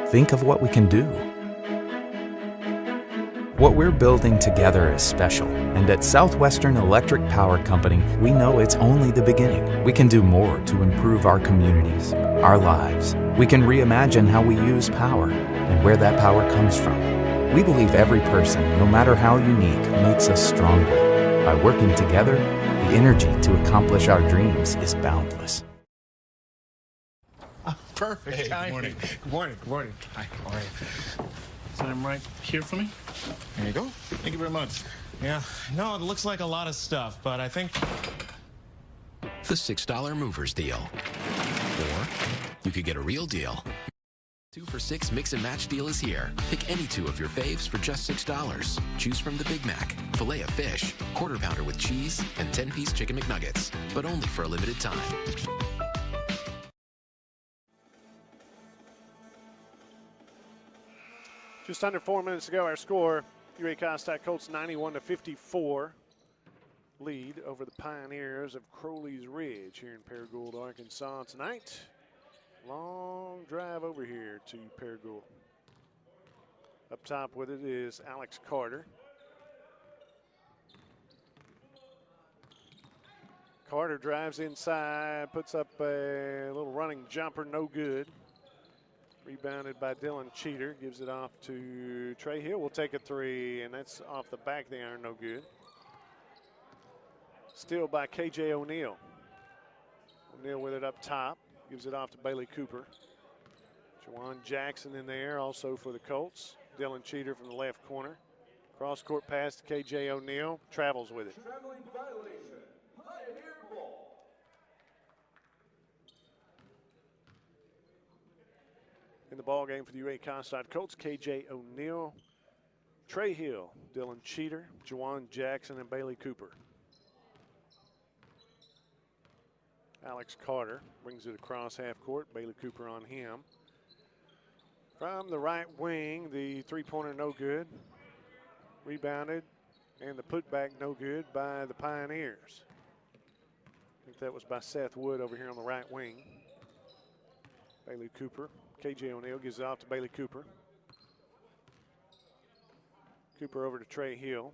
Think of what we can do. What we're building together is special, and at Southwestern Electric Power Company, we know it's only the beginning. We can do more to improve our communities, our lives. We can reimagine how we use power and where that power comes from. We believe every person, no matter how unique, makes us stronger. By working together, the energy to accomplish our dreams is boundless. Perfect. Hey, good morning. Good morning. Good morning. Hi. How are you? Time right here for me. There you go. Thank you very much. Yeah, no, it looks like a lot of stuff, but I think The $6 Movers Deal. Or you could get a real deal. 2 for $6 mix and match deal is here. Pick any 2 of your faves for just $6. Choose from the Big Mac, filet of fish, quarter pounder with cheese, and 10-piece chicken McNuggets, but only for a limited time. Just under 4 minutes ago, our score, UA Cossatot Colts 91-54 lead over the Pioneers of Crowleys Ridge here in Paragould, Arkansas tonight. Long drive over here to Paragould. Up top with it is Alex Carter. Carter drives inside, puts up a little running jumper, no good. Rebounded by Dylan Cheater, gives it off to Trey Hill. We'll take a 3, and that's off the back of the iron, no good. Steal by KJ O'Neal. O'Neal with it up top, gives it off to Bailey Cooper. Juwan Jackson in there also for the Colts. Dylan Cheater from the left corner. Cross court pass to KJ O'Neal, travels with it. Traveling violation. Pioneer ball. In the ball game for the UA Cossatot Colts, KJ O'Neal, Trey Hill, Dylan Cheater, Juwan Jackson, and Bailey Cooper. Alex Carter brings it across half court. Bailey Cooper on him. From the right wing, the three-pointer no good. Rebounded, and the putback no good by the Pioneers. I think that was by Seth Wood over here on the right wing. Bailey Cooper. KJ O'Neal gives it off to Bailey Cooper. Cooper over to Trey Hill.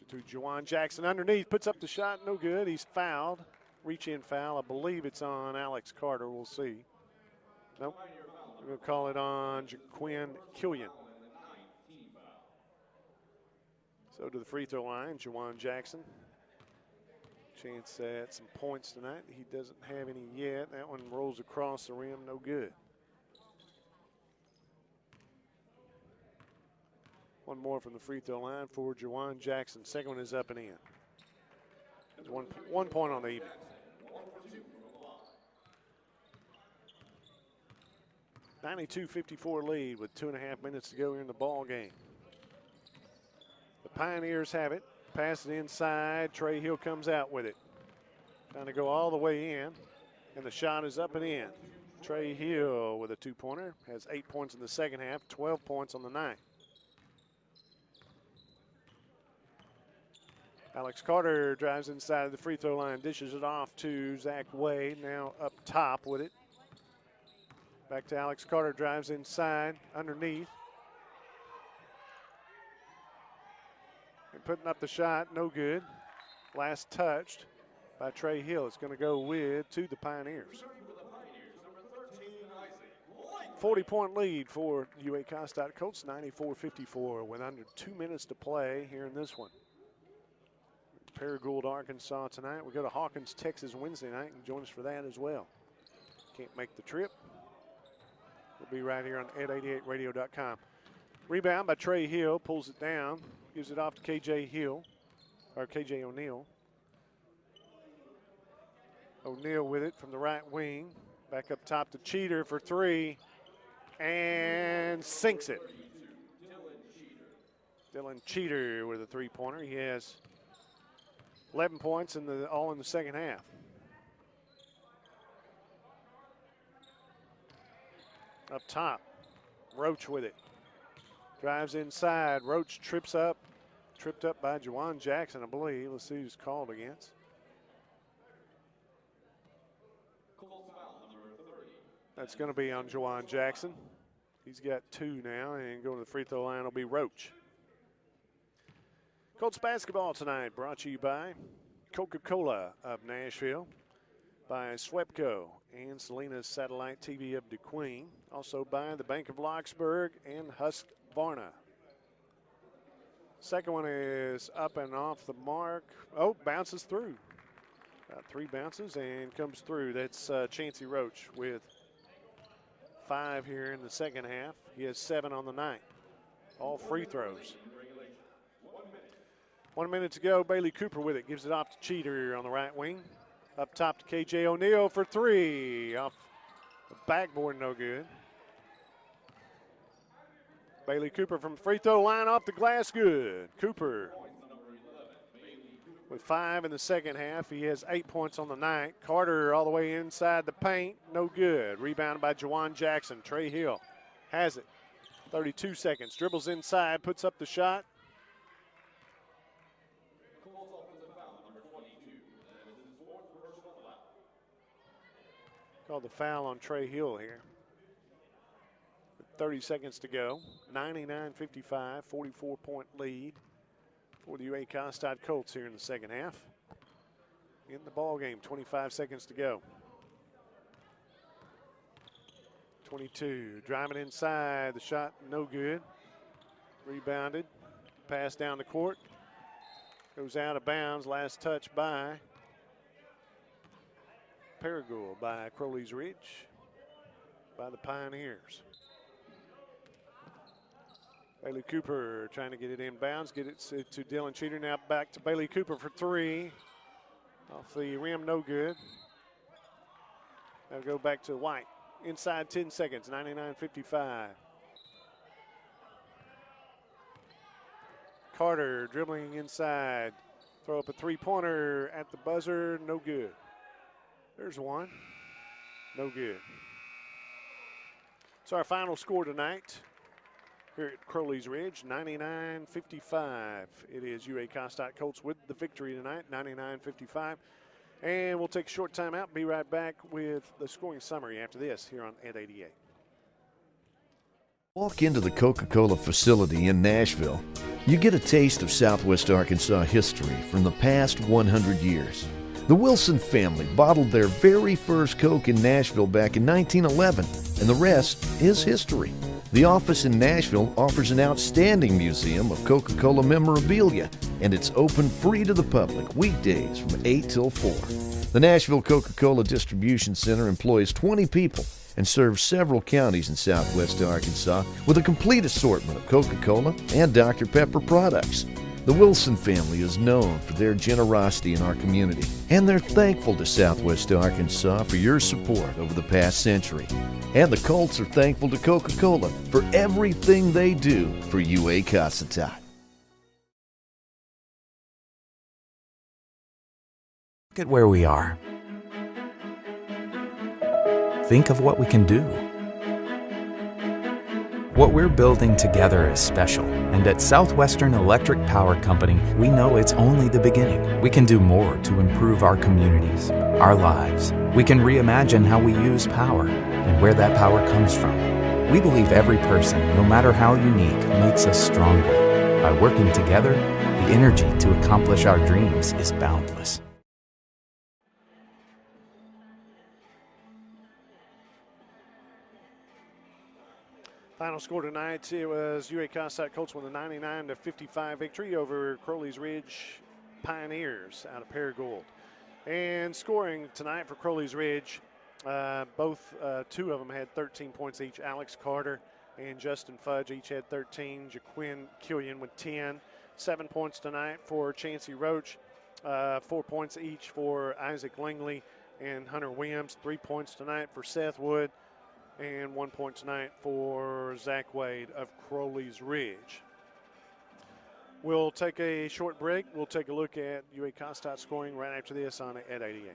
To Juwan Jackson underneath, puts up the shot, no good. He's fouled. Reach-in foul. I believe it's on Alex Carter. We'll see. Nope. We're going to call it on Jaquin Killian. So to the free throw line, Juwan Jackson. Chance at some points tonight. He doesn't have any yet. That one rolls across the rim, no good. One more from the free throw line for Juwan Jackson. Second one is up and in. There's one point on the evening. (92-54) lead with 2.5 minutes to go here in the ball game. The Pioneers have it. Pass it inside. Trey Hill comes out with it. Trying to go all the way in. And the shot is up and in. Trey Hill with a two-pointer. Has 8 points in the second half, 12 points on the night. Alex Carter drives inside the free throw line, dishes it off to Zach Wade, now up top with it. Back to Alex Carter, drives inside, underneath. And putting up the shot, no good. Last touched by Trey Hill. It's going to go to the Pioneers. 40-point lead for UA Cossatot Colts, 94-54 with under 2 minutes to play here in this one. Paragould, Arkansas tonight. We go to Hawkins, Texas Wednesday night, and join us for that as well. Can't make the trip. We'll be right here on 888radio.com. Rebound by Trey Hill, pulls it down, gives it off to KJ O'Neal. O'Neal with it from the right wing. Back up top to Cheater for three, and sinks it. Dylan Cheater with a three-pointer. He has 11 points all in the second half. Up top, Roach with it. Drives inside. Roach tripped up by Juwan Jackson, I believe. Let's see who's called against. That's going to be on Juwan Jackson. He's got 2 now, and going to the free throw line will be Roach. Colts basketball tonight brought to you by Coca-Cola of Nashville, by Swepco and Selena's Satellite TV of DeQueen, also by the Bank of Locksburg and Husqvarna. Second one is up and off the mark. Oh, bounces through. About 3 bounces and comes through. That's Chancey Roach with 5 here in the second half. He has 7 on the night. All free throws. 1 minute to go. Bailey Cooper with it. Gives it off to Cheater on the right wing. Up top to KJ O'Neal for 3. Off the backboard, no good. Bailey Cooper from free throw line off the glass, good. Cooper with 5 in the second half. He has 8 points on the night. Carter all the way inside the paint, no good. Rebounded by Juwan Jackson. Trey Hill has it. 32 seconds. Dribbles inside, puts up the shot. Called the foul on Trey Hill here. 30 seconds to go. 99-55, 44-point lead for the UA Cossatot Colts here in the second half. In the ball game, 25 seconds to go. 22, driving inside. The shot no good. Rebounded. Pass down the court. Goes out of bounds. Last touch by Paragould, by Crowleys Ridge, by the Pioneers. Bailey Cooper trying to get it inbounds, get it to Dylan Cheater. Now back to Bailey Cooper for 3. Off the rim, no good. That'll go back to White. Inside 10 seconds, 99-55. Carter dribbling inside. Throw up a three-pointer at the buzzer, no good. There's one. No good. So our final score tonight here at Crowleys Ridge, 99-55. It is UA Cossatot Colts with the victory tonight, 99-55. And we'll take a short time out. Be right back with the scoring summary after this here on Ed 88. Walk into the Coca-Cola facility in Nashville. You get a taste of Southwest Arkansas history from the past 100 years. The Wilson family bottled their very first Coke in Nashville back in 1911, and the rest is history. The office in Nashville offers an outstanding museum of Coca-Cola memorabilia, and it's open free to the public weekdays from 8 till 4. The Nashville Coca-Cola Distribution Center employs 20 people and serves several counties in southwest Arkansas with a complete assortment of Coca-Cola and Dr. Pepper products. The Wilson family is known for their generosity in our community, and they're thankful to Southwest Arkansas for your support over the past century. And the Colts are thankful to Coca-Cola for everything they do for UA Cossatot. Look at where we are. Think of what we can do. What we're building together is special, and at Southwestern Electric Power Company, we know it's only the beginning. We can do more to improve our communities, our lives. We can reimagine how we use power and where that power comes from. We believe every person, no matter how unique, makes us stronger. By working together, the energy to accomplish our dreams is boundless. Final score tonight, it was UA Cossatot Colts with a 99-55 victory over Crowleys Ridge Pioneers out of Paragould. And scoring tonight for Crowleys Ridge, two of them had 13 points each. Alex Carter and Justin Fudge each had 13. Jaquin Killian with 10. 7 points tonight for Chancey Roach. 4 points each for Isaac Langley. and Hunter Williams. 3 points tonight for Seth Wood, and 1 point tonight for Zach Wade of Crowleys Ridge. We'll take a short break. We'll take a look at UA Cossatot scoring right after this on at 88.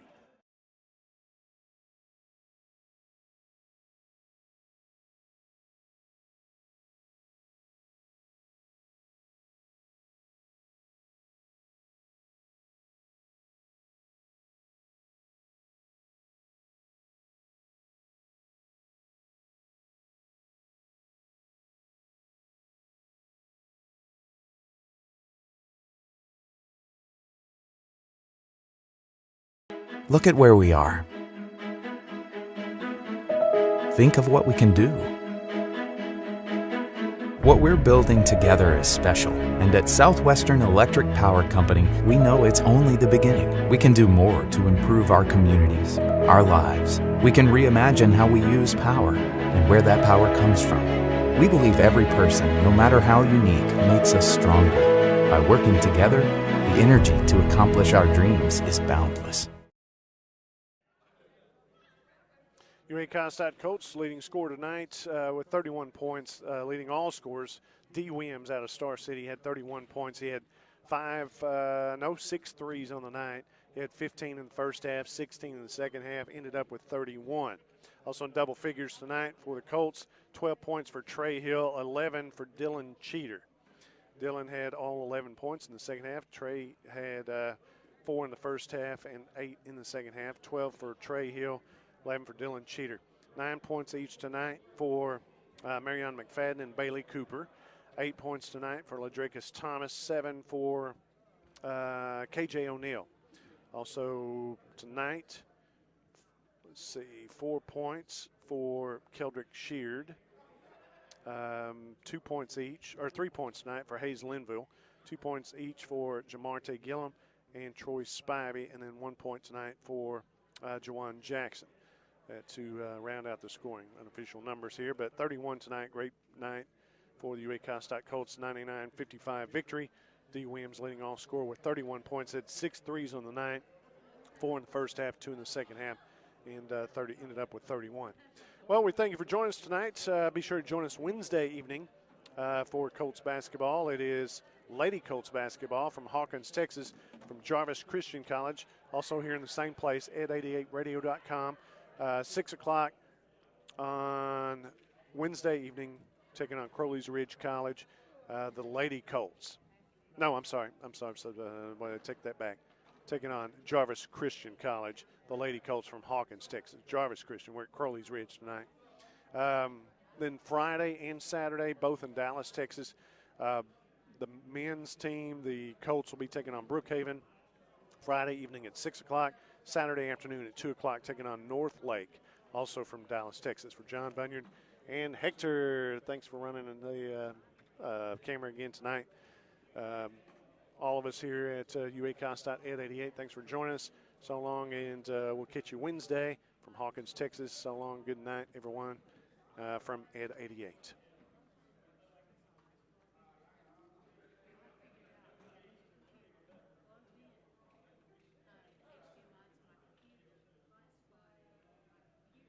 Look at where we are. Think of what we can do. What we're building together is special, and at Southwestern Electric Power Company, we know it's only the beginning. We can do more to improve our communities, our lives. We can reimagine how we use power and where that power comes from. We believe every person, no matter how unique, makes us stronger. By working together, the energy to accomplish our dreams is boundless. UA Cossatot Colts leading scorer tonight with 31 points, leading all scores. D. Williams out of Star City had 31 points. He had 6 threes on the night. He had 15 in the first half, 16 in the second half, ended up with 31. Also in double figures tonight for the Colts, 12 points for Trey Hill, 11 for Dylan Cheater. Dylan had all 11 points in the second half. Trey had 4 in the first half and 8 in the second half, 12 for Trey Hill, 11 for Dylan Cheater. 9 points each tonight for Marion McFadden and Bailey Cooper. 8 points tonight for Ladricus Thomas. 7 for KJ O'Neal. Also tonight, 4 points for Keldrick Sheard. 2 points each, or 3 points tonight for Hayes Linville. 2 points each for Jamarte Gillum and Troy Spivey. And then 1 point tonight for Jawan Jackson. To round out the scoring. Unofficial numbers here, but 31 tonight. Great night for the UA Cossatot Colts. 99-55 victory. D. Williams leading all score with 31 points. Had 6 threes on the night, 4 in the first half, 2 in the second half, and ended up with 31. Well, we thank you for joining us tonight. Be sure to join us Wednesday evening for Colts basketball. It is Lady Colts basketball from Hawkins, Texas, from Jarvis Christian College. Also here in the same place, ed88radio.com. 6 o'clock on Wednesday evening, taking on Crowleys Ridge College, the Lady Colts. No, I'm sorry. So, take that back. Taking on Jarvis Christian College, the Lady Colts from Hawkins, Texas. Jarvis Christian, we're at Crowleys Ridge tonight. Then Friday and Saturday, both in Dallas, Texas. The men's team, the Colts, will be taking on Brookhaven Friday evening at 6 o'clock. Saturday afternoon at 2 o'clock, taking on North Lake, also from Dallas, Texas. For John Bunyard and Hector, thanks for running the camera again tonight. All of us here at UA Cossatot Ed 88, thanks for joining us. So long, and we'll catch you Wednesday from Hawkins, Texas. So long, good night, everyone, from Ed 88.